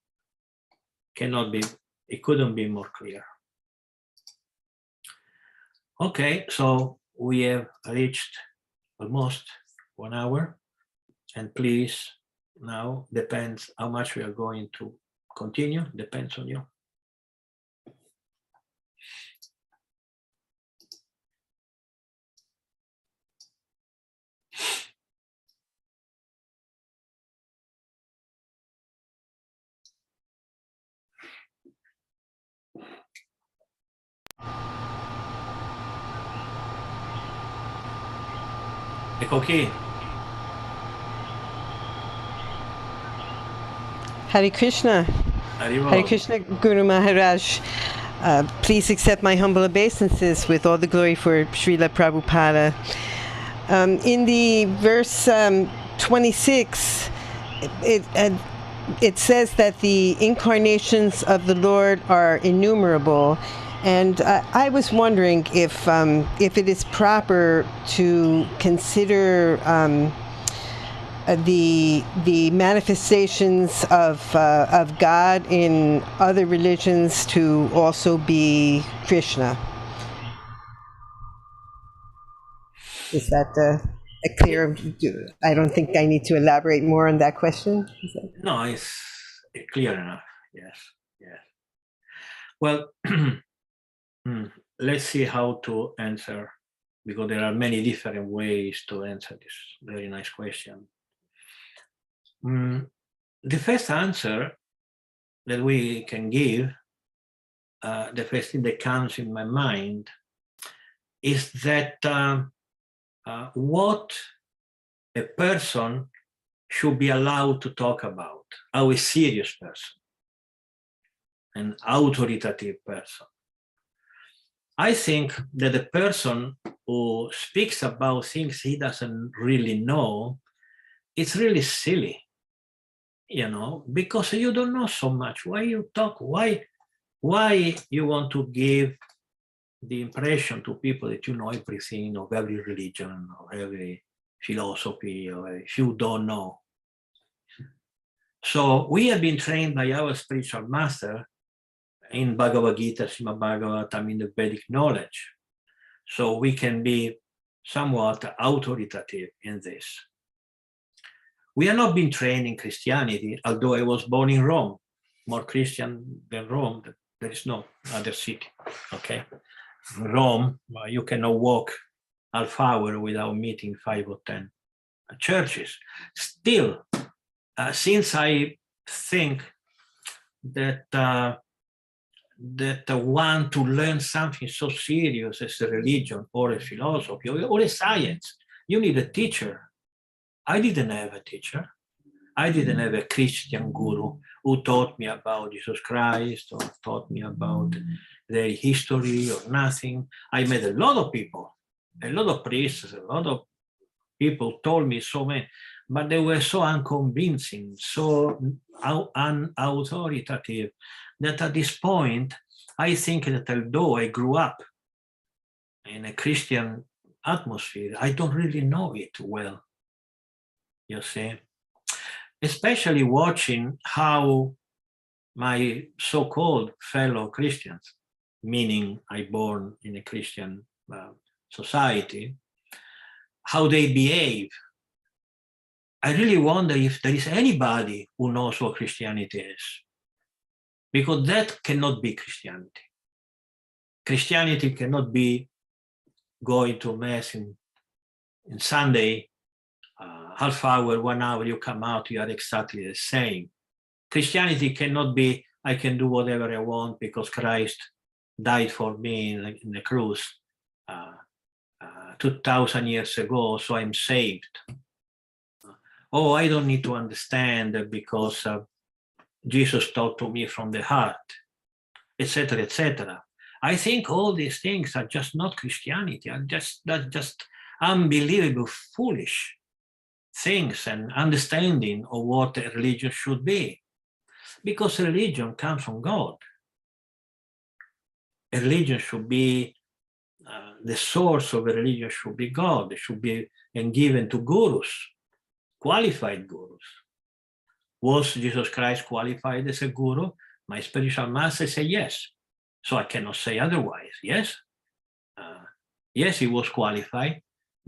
it couldn't be more clear. Okay, so we have reached almost 1 hour, and please, now depends how much we are going to continue, depends on you. Ecco qui. Hare Krishna. Hare Krishna, Guru Maharaj. Please accept my humble obeisances with all the glory for Srila Prabhupada. In the verse 26, it says that the incarnations of the Lord are innumerable. And I was wondering if it is proper to consider the manifestations of God in other religions to also be Krishna. Is that a clear? I don't think I need to elaborate more on that question. No, it's clear enough. Yes, yes. Well, let's see how to answer, because there are many different ways to answer this very nice question. The first answer that we can give, the first thing that comes in my mind, is that what a person should be allowed to talk about, how a serious person, an authoritative person. I think that a person who speaks about things he doesn't really know, it's really silly, because you don't know so much. Why you talk? Why you want to give the impression to people that you know everything of every religion or every philosophy, or if you don't know? So we have been trained by our spiritual master in Bhagavad Gita, Srimad Bhagavatam, in the Vedic knowledge. So we can be somewhat authoritative in this. We are not being trained in Christianity, although I was born in Rome, more Christian than Rome. There is no other city, okay? In Rome, you cannot walk half hour without meeting 5 or 10 churches. Still, since I think that want to learn something so serious as a religion or a philosophy or a science, you need a teacher. I didn't have a teacher. I didn't have a Christian guru who taught me about Jesus Christ or taught me about their history or nothing. I met a lot of people, a lot of priests, a lot of people told me so many, but they were so unconvincing, so unauthoritative, that at this point, I think that although I grew up in a Christian atmosphere, I don't really know it well, you see. Especially watching how my so-called fellow Christians, meaning I born in a Christian society, how they behave. I really wonder if there is anybody who knows what Christianity is, because that cannot be Christianity. Christianity cannot be going to mass in Sunday, half hour, 1 hour, you come out, you are exactly the same. Christianity cannot be, I can do whatever I want because Christ died for me in the cross 2,000 years ago, so I'm saved. Oh, I don't need to understand because Jesus talked to me from the heart, etc., etc. I think all these things are just not Christianity, that's just unbelievable, foolish things and understanding of what a religion should be. Because religion comes from God. A religion should be, the source of a religion should be God. It should be given to gurus, qualified gurus. Was Jesus Christ qualified as a guru? My spiritual master said yes. So I cannot say otherwise. Yes. Yes, he was qualified.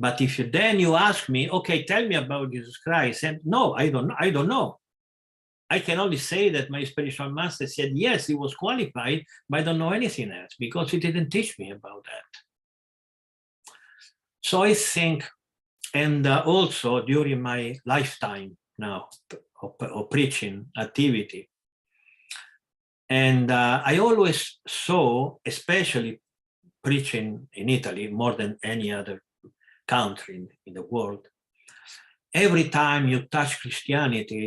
But if then you ask me, okay, tell me about Jesus Christ, and no, I don't know. I can only say that my spiritual master said yes, he was qualified, but I don't know anything else because he didn't teach me about that. So I think, and also during my lifetime now of preaching activity, and I always saw, especially preaching in Italy more than any other country in the world, every time you touch Christianity,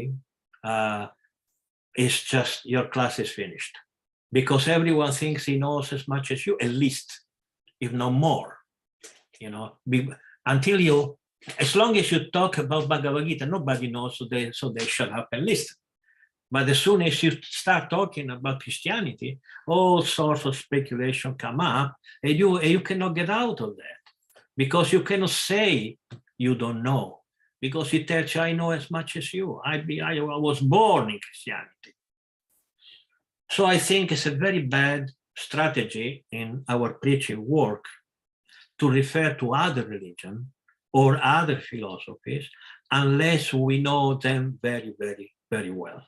it's just your class is finished, because everyone thinks he knows as much as you, at least, if not more. You know, until you, as long as you talk about Bhagavad Gita, nobody knows, so they shut up and listen. But as soon as you start talking about Christianity, all sorts of speculation come up, and you cannot get out of that, because you cannot say you don't know, because it tells you I know as much as you. I was born in Christianity. So I think it's a very bad strategy in our preaching work to refer to other religions or other philosophies unless we know them very, very, very well.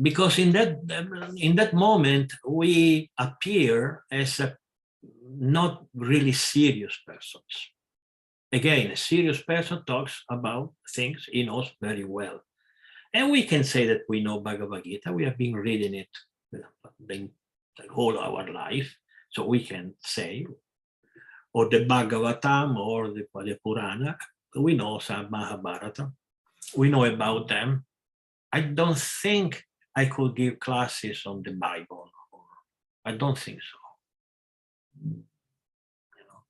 Because in that moment, we appear as not really serious persons. Again, a serious person talks about things he knows very well. And we can say that we know Bhagavad Gita. We have been reading it the whole our life. So we can say, or the Bhagavatam or the Purana, we know some Mahabharata. We know about them. I don't think I could give classes on the Bible. I don't think so. You know,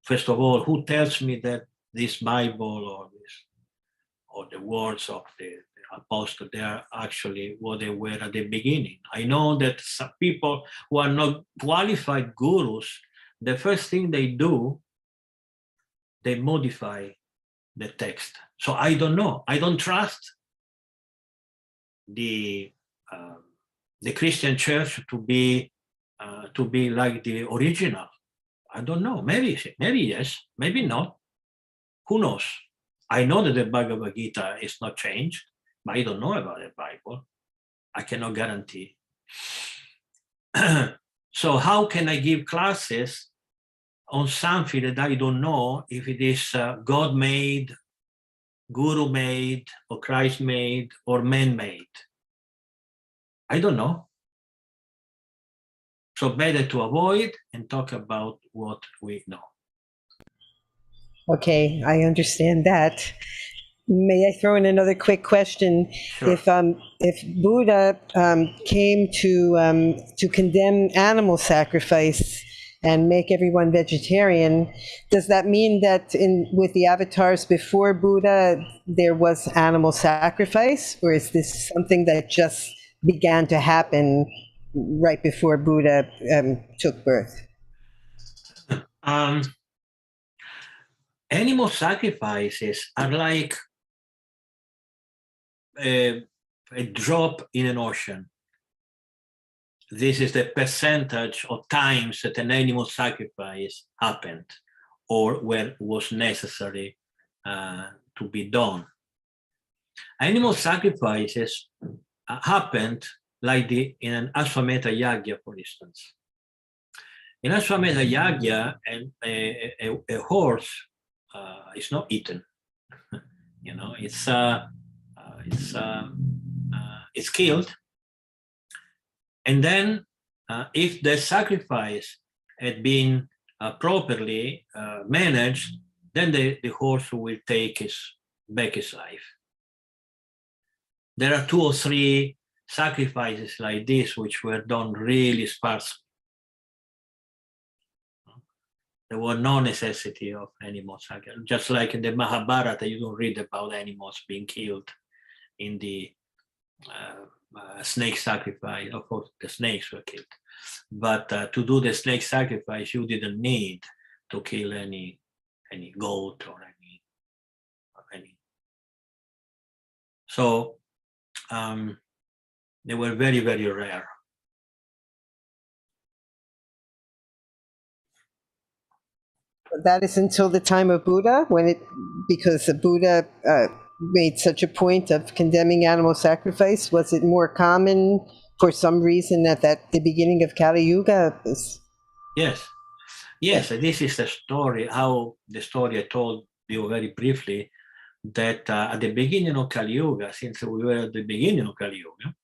first of all, who tells me that this Bible or the words of the apostle, they are actually what they were at the beginning? I know that some people who are not qualified gurus, the first thing they do, they modify the text. So I don't know. I don't trust the Christian church to be like the original. I don't know. Maybe yes, maybe not. Who knows? I know that the Bhagavad Gita is not changed, but I don't know about the Bible. I cannot guarantee. So how can I give classes on something that I don't know if it is God-made, Guru-made, or Christ-made, or man-made? I don't know. So better to avoid and talk about what we know. Okay, I understand that. May I throw in another quick question? Sure. If Buddha came to condemn animal sacrifice and make everyone vegetarian, does that mean that with the avatars before Buddha there was animal sacrifice, or is this something that just began to happen right before Buddha took birth? Animal sacrifices are like a drop in an ocean. This is the percentage of times that an animal sacrifice happened or where it was necessary to be done. Animal sacrifices happened like in an Ashwamedha Yagya, for instance. In Ashwamedha Yagya, a horse is not eaten. You know, it's killed, and then if the sacrifice had been properly managed, then the horse will take back his life. There are 2 or 3 sacrifices like this which were done really sparsely. There was no necessity of animal sacrifice. Just like in the Mahabharata, you don't read about animals being killed in the snake sacrifice. Of course, the snakes were killed. But to do the snake sacrifice, you didn't need to kill any goat or any. So They were very, very rare. That is until the time of Buddha, because the Buddha made such a point of condemning animal sacrifice. Was it more common for some reason at the beginning of Kali Yuga? Yes. Yes, this is the story, how the story I told you very briefly, that at the beginning of Kali Yuga, since we were at the beginning of Kali Yuga,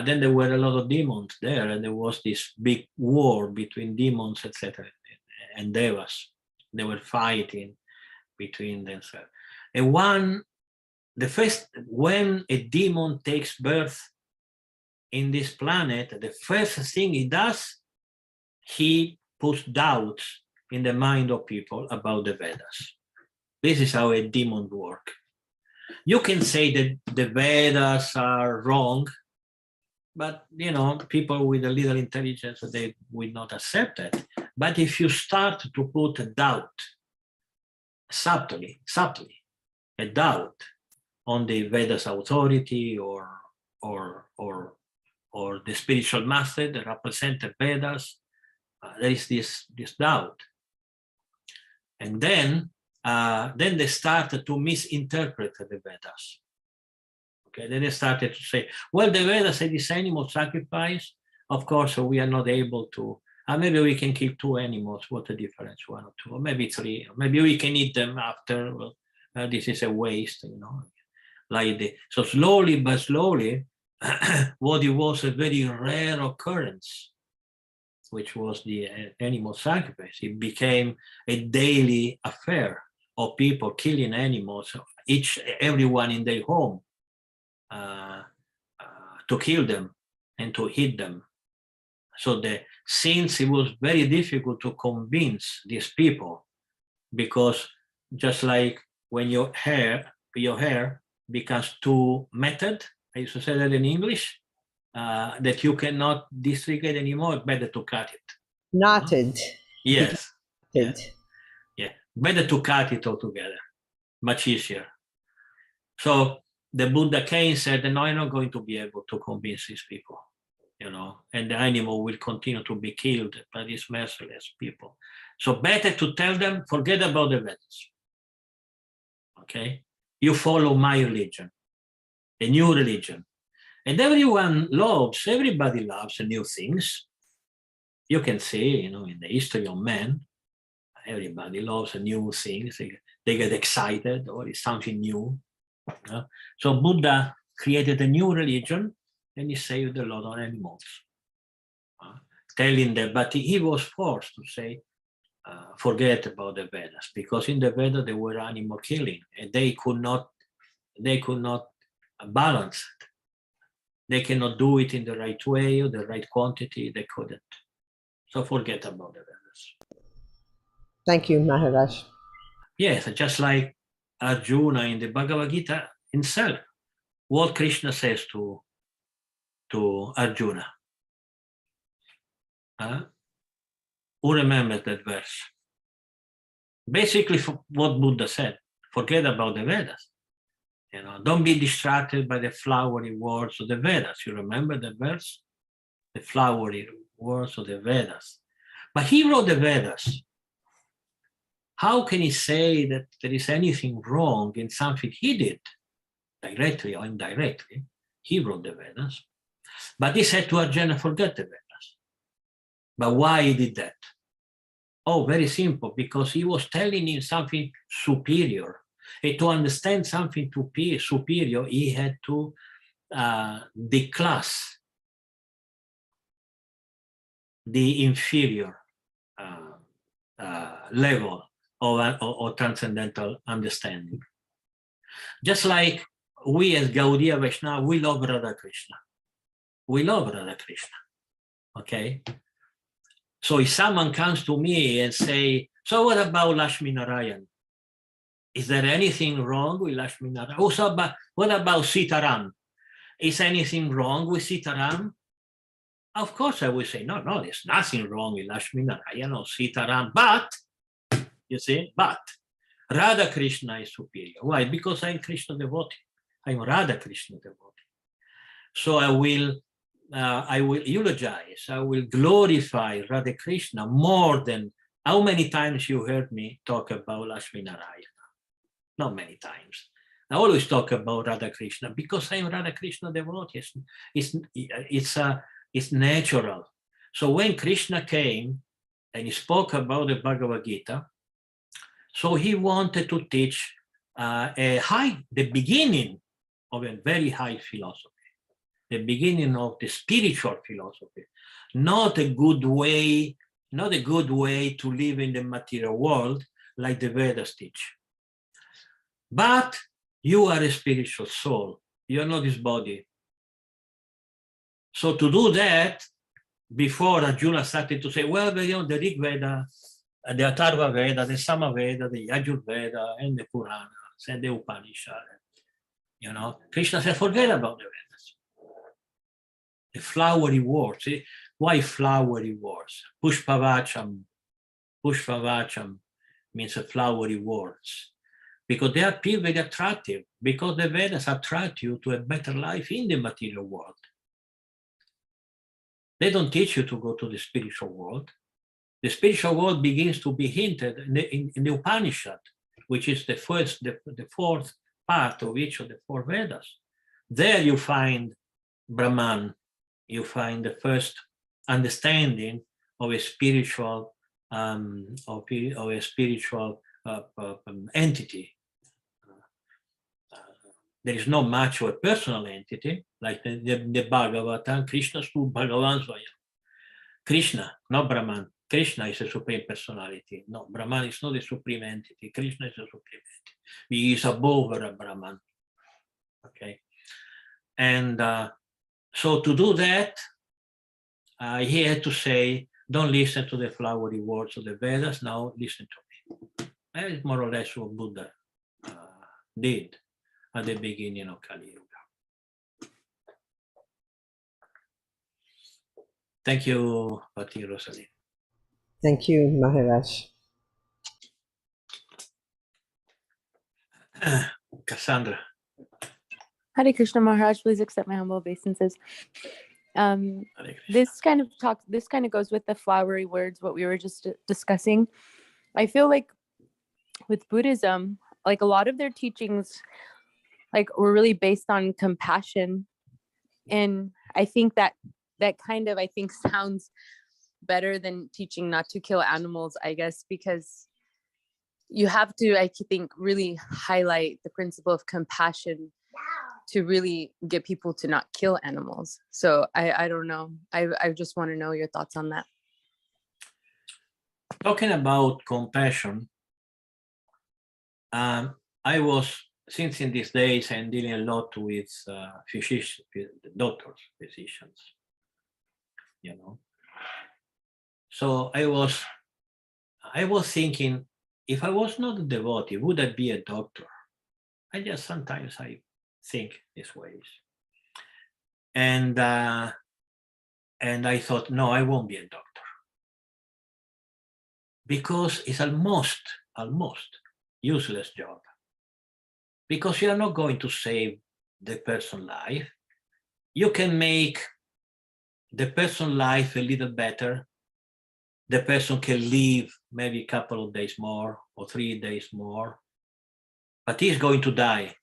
then there were a lot of demons there, and there was this big war between demons, etc., and devas. They were fighting between themselves. And when a demon takes birth in this planet, the first thing he does, he puts doubts in the mind of people about the Vedas. This is how a demon works. You can say that the Vedas are wrong, but people with a little intelligence, they will not accept it. But if you start to put a doubt, subtly, a doubt on the Vedas authority or the spiritual master that represent the Vedas, there is this doubt. And then they started to misinterpret the Vedas. Okay, then they started to say, well, the Vedas say this animal sacrifice, of course, we are not able to, maybe we can kill 2 animals, what a difference, 1 or 2, or maybe 3, or maybe we can eat them after, well, this is a waste, so slowly but slowly, what it was a very rare occurrence, which was the animal sacrifice, it became a daily affair of people killing animals, everyone in their home, to kill them and to eat them. So since it was very difficult to convince these people, because just like when your hair becomes too matted, I used to say that in English, that you cannot distribute it anymore, better to cut it. Knotted. Yes. Knotted. Yeah. Better to cut it altogether. Much easier. So the Buddha came said, no, I'm not going to be able to convince these people, and the animal will continue to be killed by these merciless people. So better to tell them, forget about the Vedas. Okay? You follow my religion, a new religion. And everybody loves new things. You can see, in the history of man, everybody loves new things. They get excited, or it's something new. So Buddha created a new religion, and he saved a lot of animals. Telling them, but he was forced to say, forget about the Vedas, because in the Vedas there were animal killing, and they could not balance it. They cannot do it in the right way or the right quantity. They couldn't. So forget about the Vedas. Thank you, Maharaj. Yes, just like Arjuna in the Bhagavad Gita himself, what Krishna says to Arjuna. Who remembers that verse? Basically, what Buddha said, forget about the Vedas. Don't be distracted by the flowery words of the Vedas. You remember that verse? The flowery words of the Vedas. But he wrote the Vedas. How can he say that there is anything wrong in something he did, directly or indirectly? He wrote the Vedas. But he said to Arjuna, forget the Vedas. But why he did that? Oh, very simple, because he was telling him something superior. And to understand something superior, he had to declass the inferior level of transcendental understanding. Just like we as Gaudiya Vaishnava, we love Radha Krishna. We love Radha Krishna, okay? So if someone comes to me and say, so what about Lakshmi Narayan? Is there anything wrong with Lakshmi Narayan? Also, what about Sitaram? Is anything wrong with Sitaram? Of course, I will say, no, there's nothing wrong with Lakshmi Narayan or Sitaram, but Radha Krishna is superior. Why? Because I'm Krishna devotee. I'm Radha Krishna devotee. So I will eulogize, I will glorify Radha Krishna more than how many times you heard me talk about Lakshmi Narayana. Not many times. I always talk about Radha Krishna because I'm Radha Krishna devotee. It's natural. So when Krishna came and he spoke about the Bhagavad Gita, so he wanted to teach the beginning of a very high philosophy, the beginning of the spiritual philosophy, not a good way to live in the material world like the Vedas teach. But you are a spiritual soul. You are not this body. So to do that, before Arjuna started to say, well, you know, the Rig Veda, the Atharva Veda, the Sama Veda, the Yajur Veda, and the Puranas, and the Upanishad, you know, Krishna said, forget about the Vedas. The flowery words. Why flowery words? Pushpavacham means a flowery words. Because they appear very attractive, because the Vedas attract you to a better life in the material world. They don't teach you to go to the spiritual world. The spiritual world begins to be hinted in the Upanishad, which is the fourth part of each of the four Vedas. There you find Brahman, you find the first understanding of a spiritual entity. There is not much of a personal entity, like the Bhagavata, Krishna Stu Bhagavan Swayam. Krishna, not Brahman. Krishna is a supreme personality. No, Brahman is not a supreme entity. Krishna is a supreme entity. He is above Brahman. Okay. And so to do that, he had to say, don't listen to the flowery words of the Vedas, now listen to me. That is more or less what Buddha did at the beginning of Kali Yuga. Thank you, Pati Rosalie. Thank you, Maharaj. Cassandra. Hare Krishna Maharaj, please accept my humble obeisances. This kind of goes with the flowery words, what we were just discussing. I feel like with Buddhism, like a lot of their teachings, like were really based on compassion. And I think that kind of, I think, sounds better than teaching not to kill animals, I guess, because you have to, I think, really highlight the principle of compassion to really get people to not kill animals. So I don't know. I just want to know your thoughts on that. Talking about compassion, I was, since in these days, I'm dealing a lot with physicians, doctors, physicians, you know. So I was thinking, if I was not a devotee, would I be a doctor? Sometimes I think these ways. And I thought, no, I won't be a doctor. Because it's almost useless job. Because you are not going to save the person's life. You can make the person's life a little better. The person can live maybe a couple of days more or 3 days more, but he's going to die,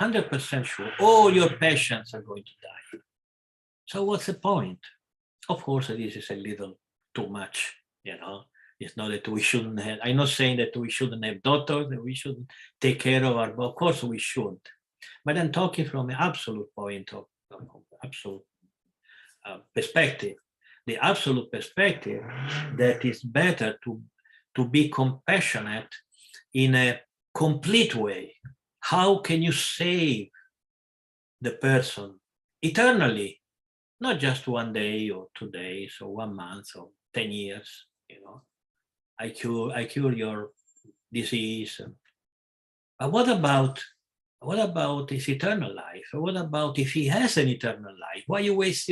100% sure. All your patients are going to die. So what's the point? Of course, this is a little too much, you know. It's not that we shouldn't have, I'm not saying that we shouldn't have doctors, that we shouldn't take care of our, of course we should. But I'm talking from an absolute point of absolute perspective. The absolute perspective that it's better to be compassionate in a complete way. How can you save the person eternally? Not just 1 day or 2 days or 1 month or 10 years, you know. I cure your disease. But what about his eternal life? What about if he has an eternal life? Why you waste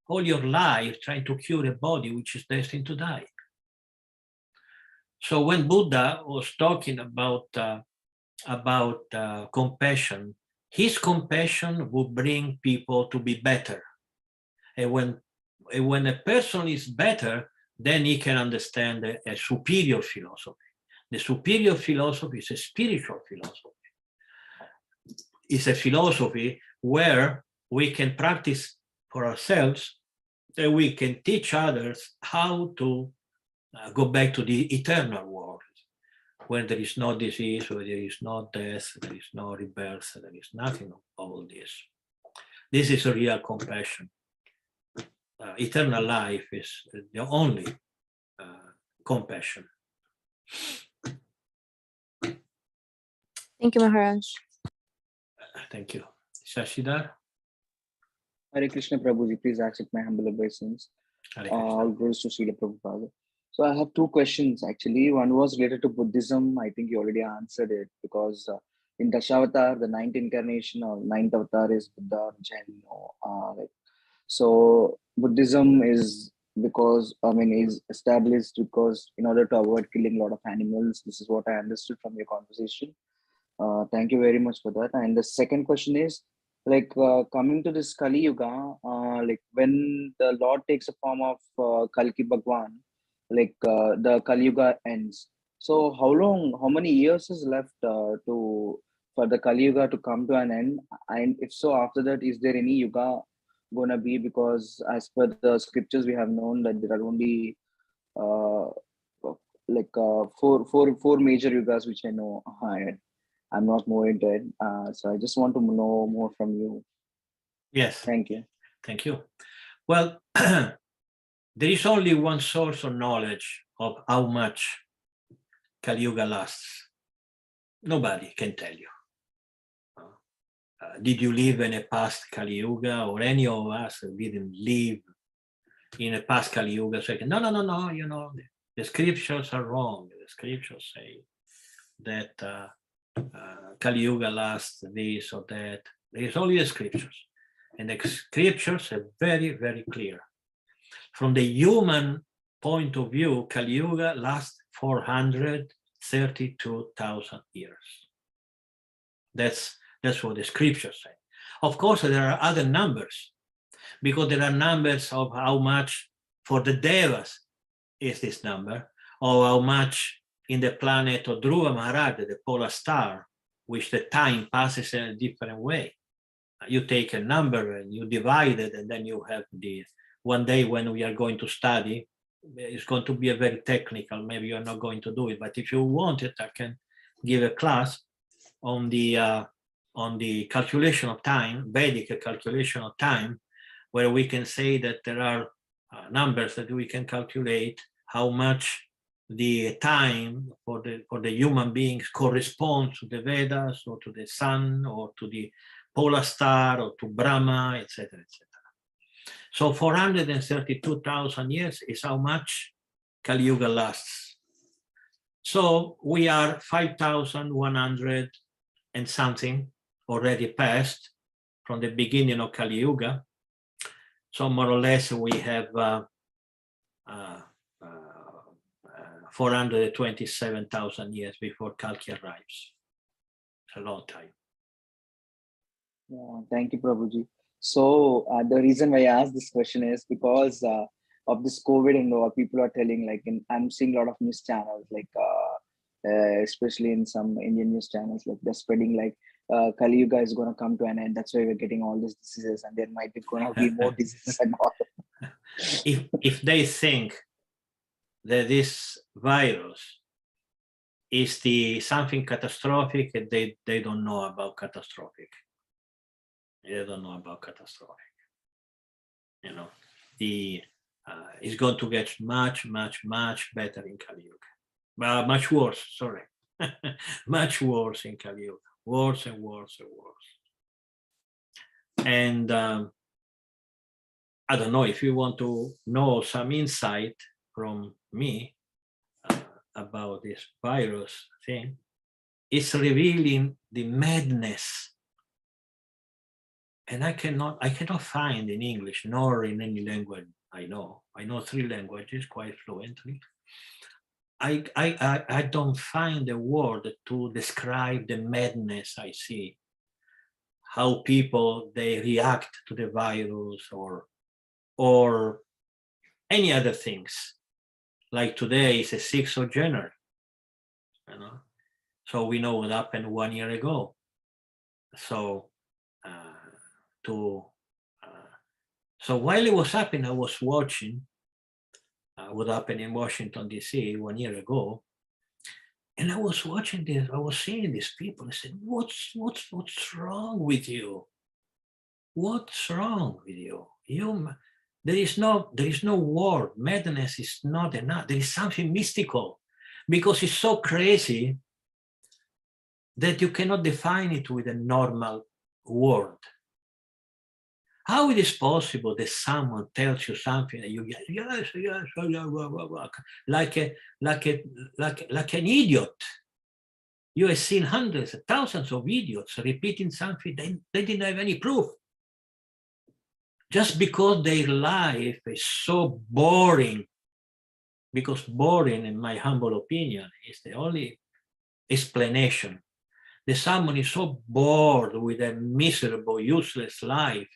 all your life trying to cure a body which is destined to die? So when Buddha was talking about compassion his compassion would bring people to be better. And when a person is better, then he can understand a superior philosophy. The superior philosophy is a spiritual philosophy. It's a philosophy where we can practice for ourselves, and we can teach others how to go back to the eternal world, where there is no disease, where there is no death, there is no rebirth, there is nothing of all this. This is a real compassion. Eternal life is the only compassion. Thank you, Maharaj. Thank you. Shashidhar? Hare Krishna Prabhuji, please accept my humble obeisance. Hare Krishna. All glories to Srila Prabhupada. So I have two questions actually. One was related to Buddhism. I think you already answered it because in Dashavatar, the ninth incarnation or ninth avatar is Buddha, Jain. So Buddhism is because is established because in order to avoid killing a lot of animals. This is what I understood from your conversation. Thank you very much for that. And the second question is coming to this Kali Yuga, when the Lord takes a form of Kalki Bhagwan, the Kali Yuga ends. So how many years is left for the Kali Yuga to come to an end? And if so, after that, is there any Yuga gonna be? Because as per the scriptures, we have known that there are only four major Yugas which I know. I'm not more into it. So I just want to know more from you. Yes. Thank you. Thank you. Well, there is only one source of knowledge of how much Kali Yuga lasts. Nobody can tell you. Did you live in a past Kali Yuga, or any of us didn't live in a past Kali Yuga? So no, you know, the scriptures are wrong. The scriptures say that Kali Yuga lasts this or that. There is only the scriptures. And the scriptures are very, very clear. From the human point of view, Kali Yuga lasts 432,000 years. That's what the scriptures say. Of course, there are other numbers, because there are numbers of how much for the Devas is this number, or how much in the planet of Dhruva Maharaja, the polar star, which the time passes in a different way. You take a number and you divide it, and then you have the one day when we are going to study. It's going to be a very technical, maybe you're not going to do it, but if you want it, I can give a class on the calculation of time, Vedic calculation of time, where we can say that there are numbers that we can calculate how much the time for the human beings corresponds to the Vedas, or to the sun, or to the polar star, or to Brahma, etc., etc. So 432,000 years is how much Kali Yuga lasts. So we are 5,100 and something already passed from the beginning of Kali Yuga. So more or less we have 427,000 years before Kalki arrives. It's a long time. Yeah, thank you, Prabhuji. So the reason why I asked this question is because of this COVID and people are telling, I'm seeing a lot of news channels, especially in some Indian news channels, they're spreading Kali Yuga is going to come to an end. That's why we're getting all these diseases, and there might be going to be more diseases and all. If they think that this virus is something catastrophic, they don't know about catastrophic. They don't know about catastrophic. You know, it's going to get much, much, much better in Kali Yuga. Much worse, sorry. Much worse in Kali Yuga. Worse and worse and worse. And I don't know if you want to know some insight from me about this virus thing. It's revealing the madness. And I cannot find in English, nor in any language I know. I know 3 languages quite fluently. I don't find a word to describe the madness I see. how people, they react to the virus or any other things. Like today is the 6th of January, you know, so we know what happened 1 year ago. So so while it was happening, I was watching what happened in Washington D.C. 1 year ago, and I was watching this. I was seeing these people. I said, "What's wrong with you? What's wrong with you? There is no word. Madness is not enough. There is something mystical, because it's so crazy that you cannot define it with a normal word. How it is possible that someone tells you something and you get yes, like an idiot? You have seen hundreds, thousands of idiots repeating something they didn't have any proof. Just because their life is so boring, because boring, in my humble opinion, is the only explanation. That someone is so bored with a miserable, useless life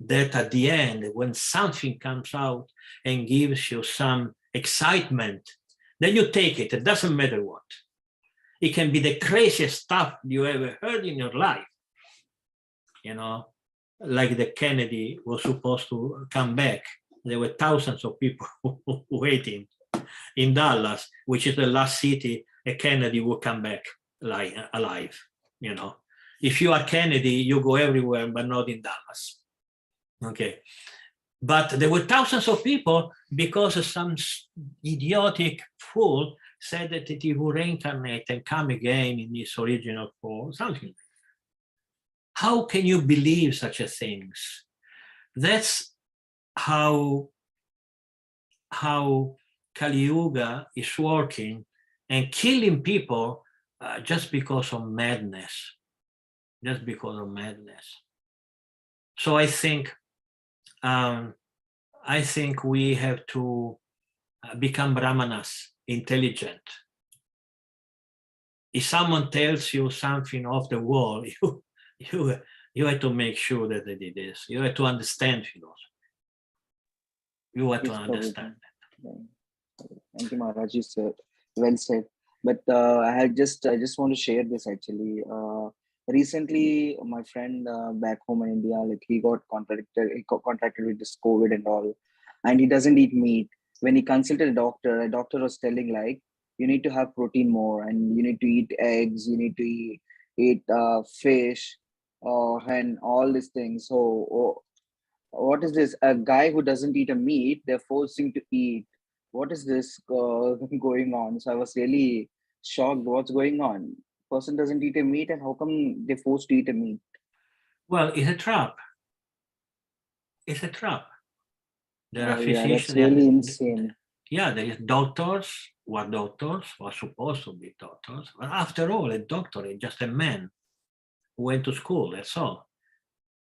that at the end, when something comes out and gives you some excitement, then you take it. It doesn't matter what. It can be the craziest stuff you ever heard in your life. You know, like the Kennedy was supposed to come back. There were thousands of people waiting in Dallas, which is the last city a Kennedy would come back alive. You know, if you are Kennedy, you go everywhere, but not in Dallas. Okay, but there were thousands of people because some idiotic fool said that he would reincarnate and come again in his original form, something. How can you believe such a things? That's how Kali Yuga is working and killing people just because of madness, just because of madness. So I think we have to become brahmanas, intelligent. If someone tells you something off the wall, you have to make sure that they did this. You have to understand philosophy. You have to understand that. Thank you, Maharaj. You said well said. But I just want to share this actually. Recently, my friend back home in India, like he got contracted with this COVID and all, and he doesn't eat meat. When he consulted a doctor was telling like, you need to have protein more, and you need to eat eggs, you need to eat fish, and all these things. So, what is this? A guy who doesn't eat a meat, they're forcing to eat. What is this going on? So I was really shocked. What's going on? Person doesn't eat a meat, and how come they're forced to eat a meat? Well, it's a trap. It's a trap. There are physicians. Yeah, that's really insane. Yeah, there is doctors who are supposed to be doctors. But after all, a doctor is just a man who went to school, that's all.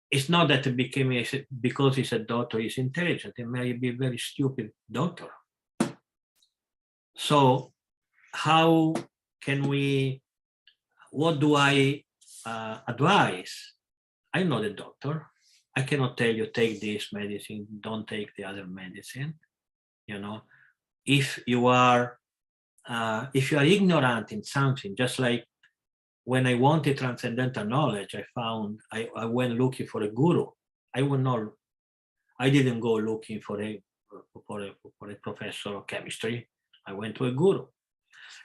It's not that it became because he's a doctor, he's intelligent. He may be a very stupid doctor. So how can we, what do I advise? I'm not a doctor. I cannot tell you take this medicine, don't take the other medicine. You know, if you are ignorant in something, just like when I wanted transcendental knowledge, I went looking for a guru. I didn't go looking for a professor of chemistry. I went to a guru.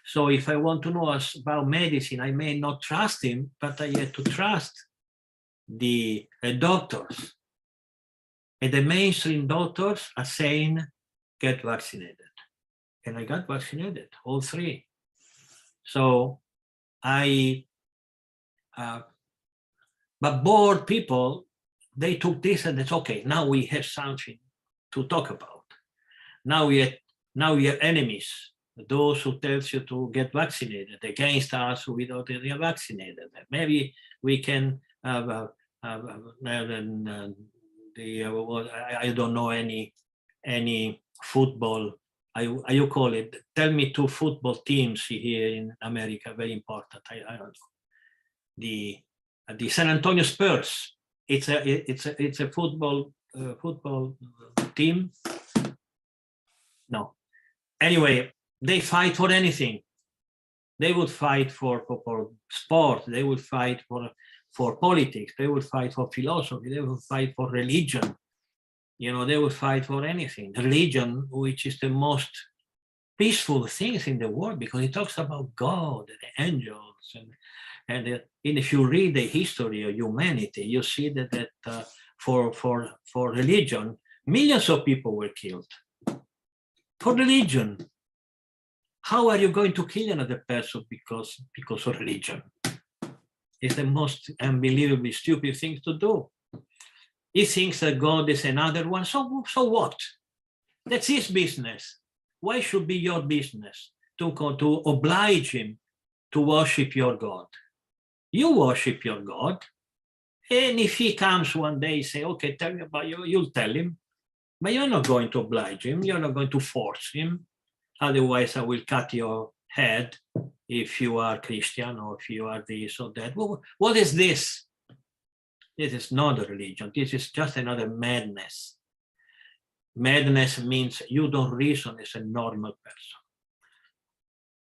So if I want to know about medicine, I may not trust him, but I had to trust the doctors. And the mainstream doctors are saying, get vaccinated. And I got vaccinated, all three. So but bored people, they took this and it's okay. Now we have something to talk about. Now we have enemies, those who tell you to get vaccinated against us without getting vaccinated. Maybe we can I don't know any football. You call it? Tell me 2 football teams here in America, very important. I don't know. the San Antonio Spurs. It's a football team. No. Anyway, they fight for anything. They would fight for sport. They would fight for politics. They would fight for philosophy. They would fight for religion. You know, they would fight for anything. Religion, which is the most peaceful things in the world, because it talks about God and the angels, and if you read the history of humanity, you see that for religion, millions of people were killed for religion. How are you going to kill another person because of religion? It's the most unbelievably stupid thing to do. He thinks that God is another one, so what? That's his business. Why should be your business to oblige him to worship your God? You worship your God, and if he comes one day, say, okay, tell me about you, you'll tell him, but you're not going to oblige him, you're not going to force him. Otherwise, I will cut your head if you are Christian or if you are this or that. What is this? This is not a religion. This is just another madness. Madness means you don't reason as a normal person.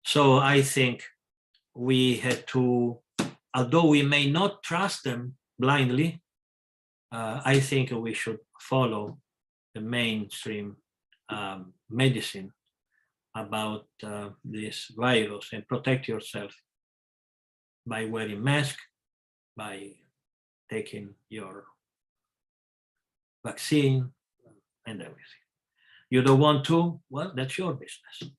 So I think we had to, although we may not trust them blindly, I think we should follow the mainstream medicine about this virus and protect yourself by wearing mask, by taking your vaccine and everything. You don't want to? Well, that's your business.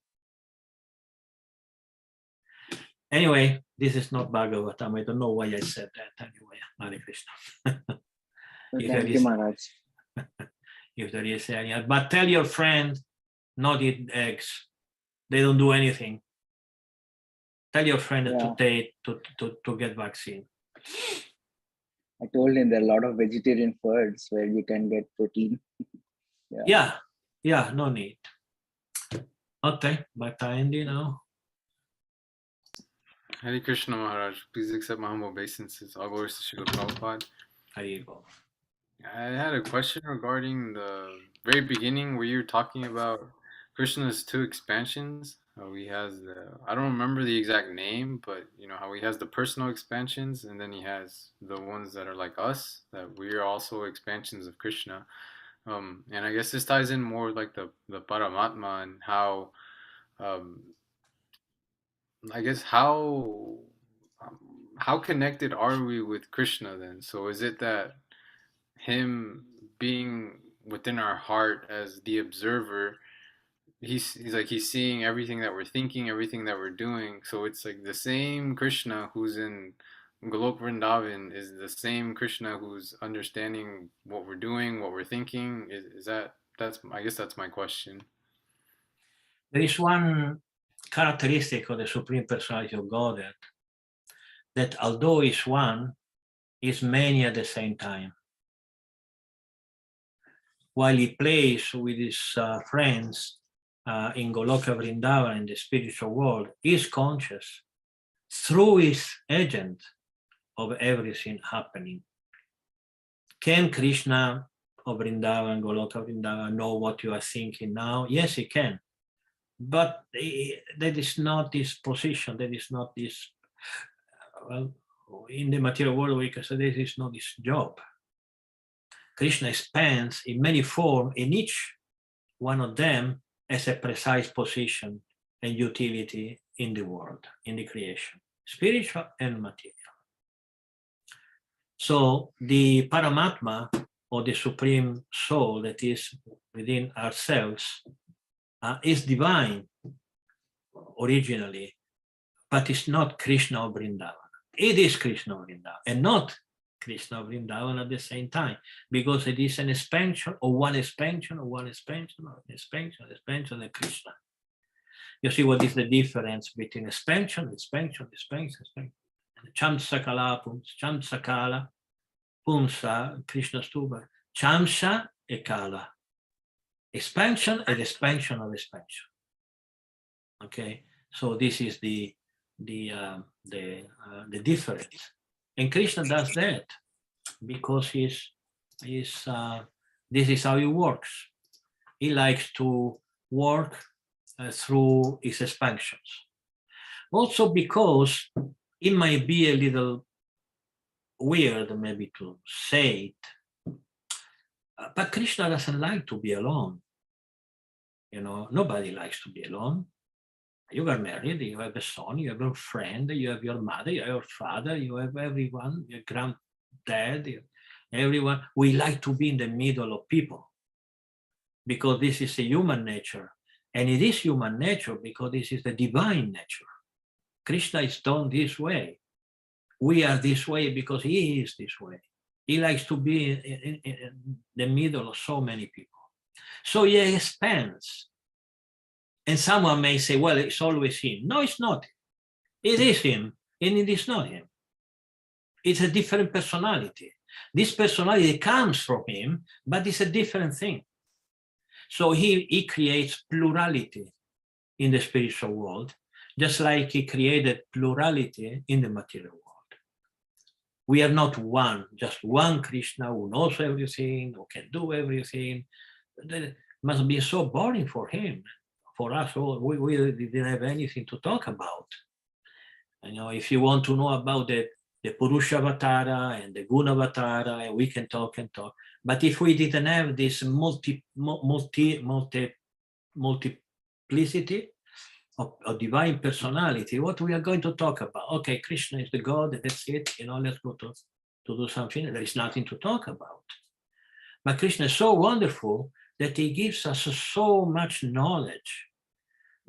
Anyway, this is not Bhagavatam. I don't know why I said that. Anyway, Hare Krishna. Thank you, Maharaj. If there is any, but tell your friend not eat eggs. They don't do anything. Tell your friend to get vaccine. I told him there are a lot of vegetarian foods where you can get protein. Yeah, no need. Okay, but I end now. Hare Krishna Maharaj, please accept my humble obeisances. All glories to Srila Prabhupada. I had a question regarding the very beginning where you were talking about Krishna's two expansions. How he has I don't remember the exact name, but you know how he has the personal expansions, and then he has the ones that are like us, that we are also expansions of Krishna. And I guess this ties in more like the Paramatma and how, I guess how connected are we with Krishna then? So is it that him being within our heart as the observer, he's seeing everything that we're thinking, everything that we're doing, so it's like the same Krishna who's in Golok Vrindavan is the same Krishna who's understanding what we're doing, what we're thinking. I guess that's my question. There is one characteristic of the Supreme Personality of Godhead, that although is one, is many at the same time. While he plays with his friends in Goloka Vrindavan, in the spiritual world, is conscious through his agent of everything happening. Can Krishna of Vrindavan, Goloka Vrindavan, know what you are thinking now? Yes, he can. But that is not his position, that is not his, well, in the material world we can say this is not his job. Krishna expands in many forms, and each one of them has a precise position and utility in the world, in the creation, spiritual and material. So the Paramatma, or the Supreme Soul that is within ourselves, is divine originally, but it's not Krishna of Vrindavan. It is Krishna of Vrindavan, and not Krishna of Vrindavan at the same time, because it is an expansion of one expansion of one expansion of an expansion of Krishna. You see what is the difference between expansion. Chamsakala, Chamsakala, Pumsa, Krishna Stupa, Chamsa e Kala. Expansion and expansion of expansion. Okay, so this is the difference. And Krishna does that because this is how he works. He likes to work through his expansions. Also because it might be a little weird maybe to say it, but Krishna doesn't like to be alone. You know, nobody likes to be alone. You are married, you have a son, you have a friend, you have your mother, you have your father, you have everyone, your granddad, everyone. We like to be in the middle of people because this is a human nature. And it is human nature because this is the divine nature. Krishna is done this way. We are this way because he is this way. He likes to be in the middle of so many people. So he expands. And someone may say, well, it's always him. No, it's not. It is him, and it is not him. It's a different personality. This personality comes from him, but it's a different thing. So he creates plurality in the spiritual world, just like he created plurality in the material world. We are not one, just one Krishna who knows everything, who can do everything. That must be so boring for him. For us, we didn't have anything to talk about. You know, if you want to know about the Purusha Avatara and the Guna Avatara, we can talk and talk. But if we didn't have this multiplicity of divine personality, what we are going to talk about? Okay, Krishna is the God, that's it. You know, let's go to do something. There is nothing to talk about. But Krishna is so wonderful that he gives us so much knowledge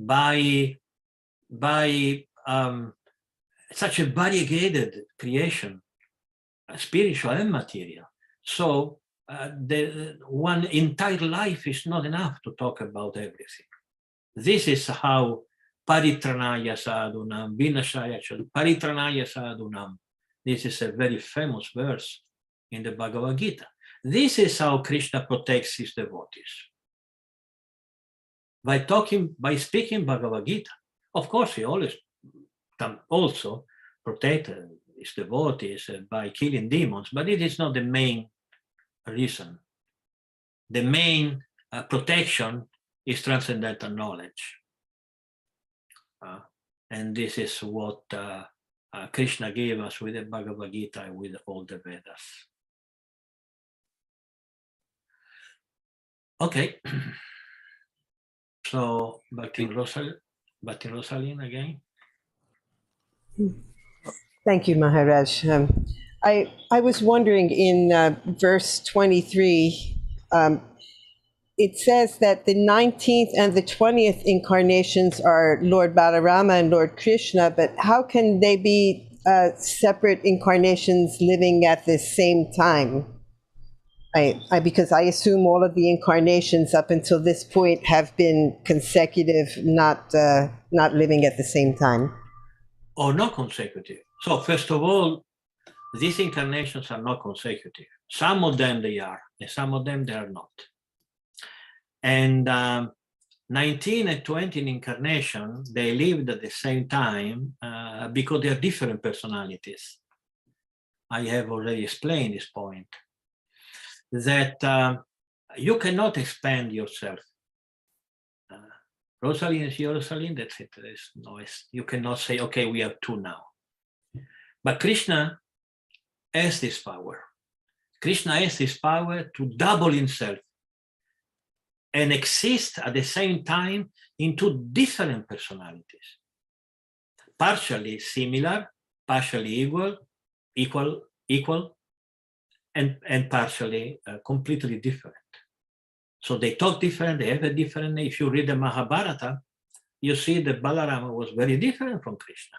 by such a variegated creation, spiritual and material. So the one entire life is not enough to talk about everything. This is how paritranaya sadhunam vinashaya paritranaya sadhunam. This is a very famous verse in the Bhagavad Gita. This is how Krishna protects his devotees. By speaking Bhagavad Gita. Of course, he always also protect his devotees by killing demons, but it is not the main reason. The main protection is transcendental knowledge. And this is what Krishna gave us with the Bhagavad Gita and with all the Vedas. Okay. So back to Rosalind again. Thank you, Maharaj. I was wondering in verse 23, it says that the 19th and the 20th incarnations are Lord Balarama and Lord Krishna, but how can they be separate incarnations living at the same time? Because I assume all of the incarnations up until this point have been consecutive, not living at the same time. Or not consecutive. So first of all, these incarnations are not consecutive. Some of them they are, and some of them they are not. And 19 and 20 incarnation, they lived at the same time because they are different personalities. I have already explained this point, that you cannot expand yourself. Rosalind is Rosalind, that's it. There's no, you cannot say, okay, we have two now. But Krishna has this power. Krishna has this power to double himself and exist at the same time in two different personalities. Partially similar, partially equal, and partially completely different. So they talk different, they have a different name. If you read the Mahabharata, you see that Balarama was very different from Krishna.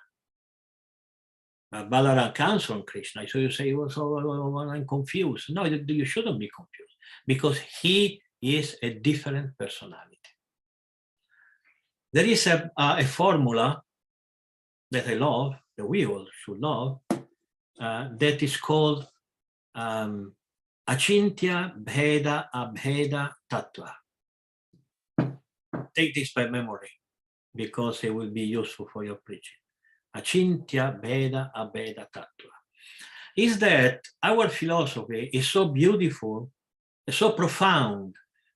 Balarama comes from Krishna, so you say, well, I'm confused. No, you shouldn't be confused, because he is a different personality. There is a formula that I love, that we all should love, that is called Achintya Bheda Abheda Tattva. Take this by memory, because it will be useful for your preaching. Achintya Bheda Abheda Tattva. is that our philosophy is so beautiful, so profound,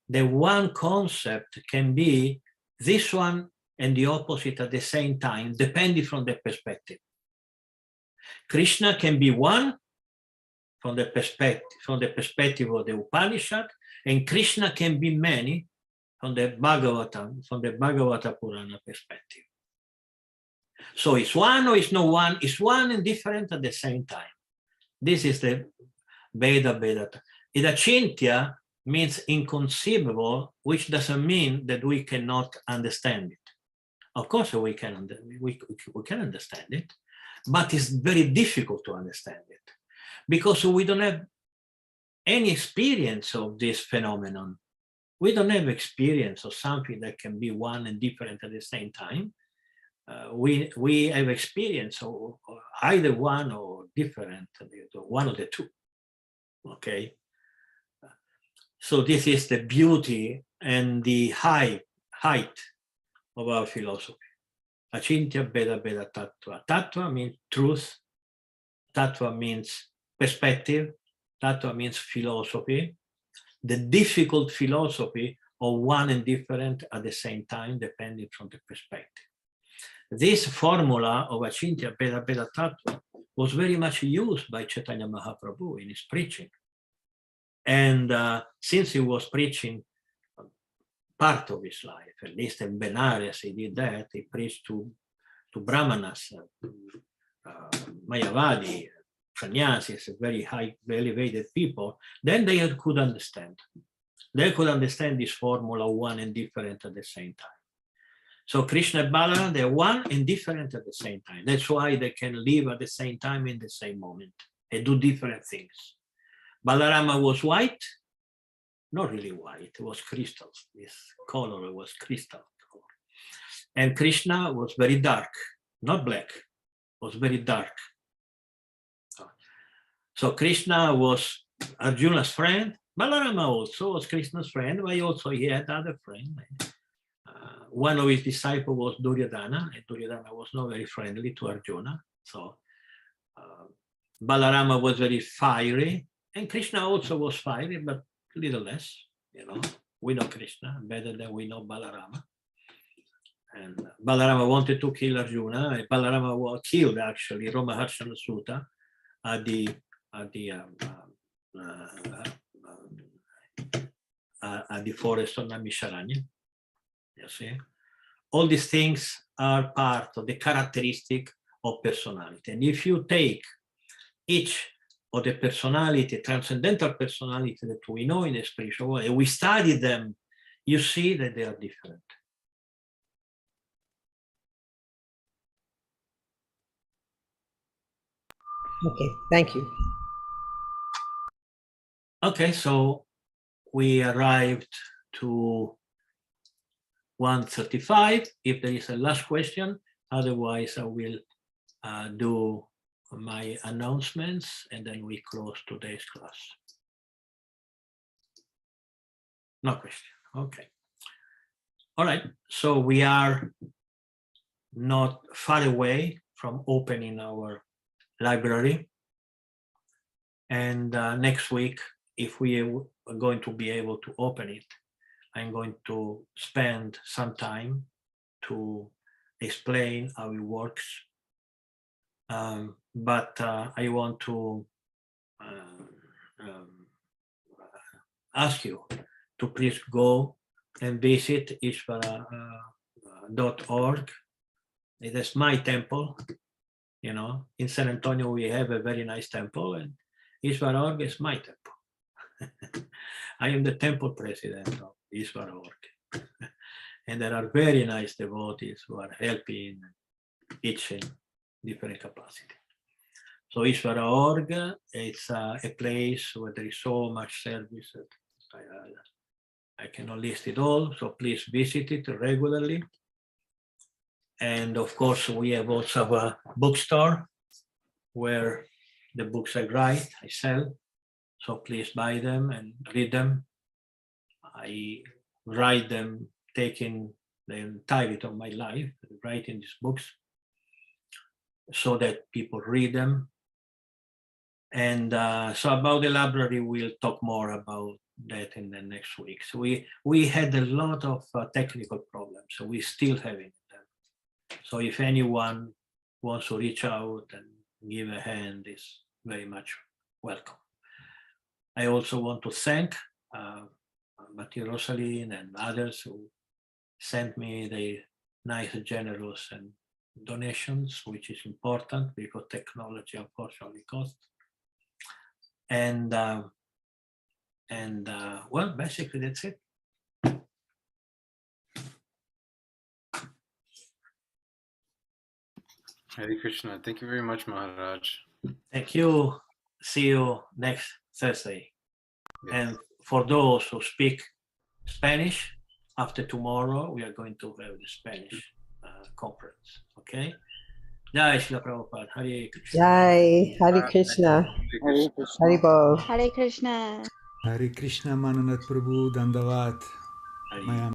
that one concept can be this one and the opposite at the same time, depending from the perspective. Krishna can be one from the perspective of the Upanishad, and Krishna can be many from the Bhagavata Purana perspective. So it's one or it's not one, it's one and different at the same time. This is the Veda. Idachintya means inconceivable, which doesn't mean that we cannot understand it. Of course we can understand it, but it's very difficult to understand it because we don't have any experience of this phenomenon. We don't have experience of something that can be one and different at the same time. We have experience of either one or different, one of the two. Okay. So this is the beauty and the height of our philosophy. Achintya Veda Veda Tattva. Tattva means truth. Tattva means perspective. Tattva means philosophy. The difficult philosophy of one and different at the same time, depending from the perspective. This formula of Achintya Veda Veda Tattva was very much used by Chaitanya Mahaprabhu in his preaching. And since he was preaching part of his life, at least in Benares, he did that. He preached to Brahmanas, Mayavadi, Sannyasis, very high, elevated people. Then they could understand. They could understand this formula, one and different at the same time. So Krishna and Balaram, they're one and different at the same time. That's why they can live at the same time in the same moment and do different things. Balarama was white, not really white, it was crystal. This color was crystal color. And Krishna was very dark, not black, was very dark. So Krishna was Arjuna's friend. Balarama also was Krishna's friend, but he had other friends. One of his disciples was Duryodhana, and Duryodhana was not very friendly to Arjuna. So Balarama was very fiery, and Krishna also was fiery, but a little less. We know Krishna better than we know Balarama. And Balarama wanted to kill Arjuna. And Balarama was killed actually, Romaharshana Sutta, at the forest of Namisharanya. You see, all these things are part of the characteristic of personality. And if you take each of the personality, transcendental personality that we know in the spiritual world, and we study them, you see that they are different. Okay, thank you. Okay, so we arrived to 1:35. If there is a last question, otherwise I will do my announcements and then we close today's class. No question. Okay. All right. So we are not far away from opening our library. And next week, if we are going to be able to open it, I'm going to spend some time to explain how it works. But I want to ask you to please go and visit ishvara.org. It is my temple. In San Antonio, we have a very nice temple, and Ishvara.org is my temple. I am the temple president of Ishvara.org. And there are very nice devotees who are helping each in different capacity. So Ishvara.org, it's a place where there is so much service that I cannot list it all, so please visit it regularly. And of course, we have also a bookstore where the books I write, I sell. So please buy them and read them. I write them taking the entirety of my life, writing these books, so that people read them And so about the library, we'll talk more about that in the next week. So we had a lot of technical problems, so we still having them. So if anyone wants to reach out and give a hand, is very much welcome. I also want to thank Matti Rosalind and others who sent me the nice, generous and donations, which is important because technology unfortunately costs. And well, basically that's it. Hare Krishna. Thank you very much, Maharaj. Thank you. See you next Thursday. Yes. And for those who speak Spanish, after tomorrow, we are going to have the Spanish conference. Okay? Jai Shri Prabhupada. Hare Krishna. Jai, Hare Krishna, Hare Krishna. Hare Bol. Hare Krishna. Hare Krishna, Manonatha Prabhu, Dandavat. Hare. Maya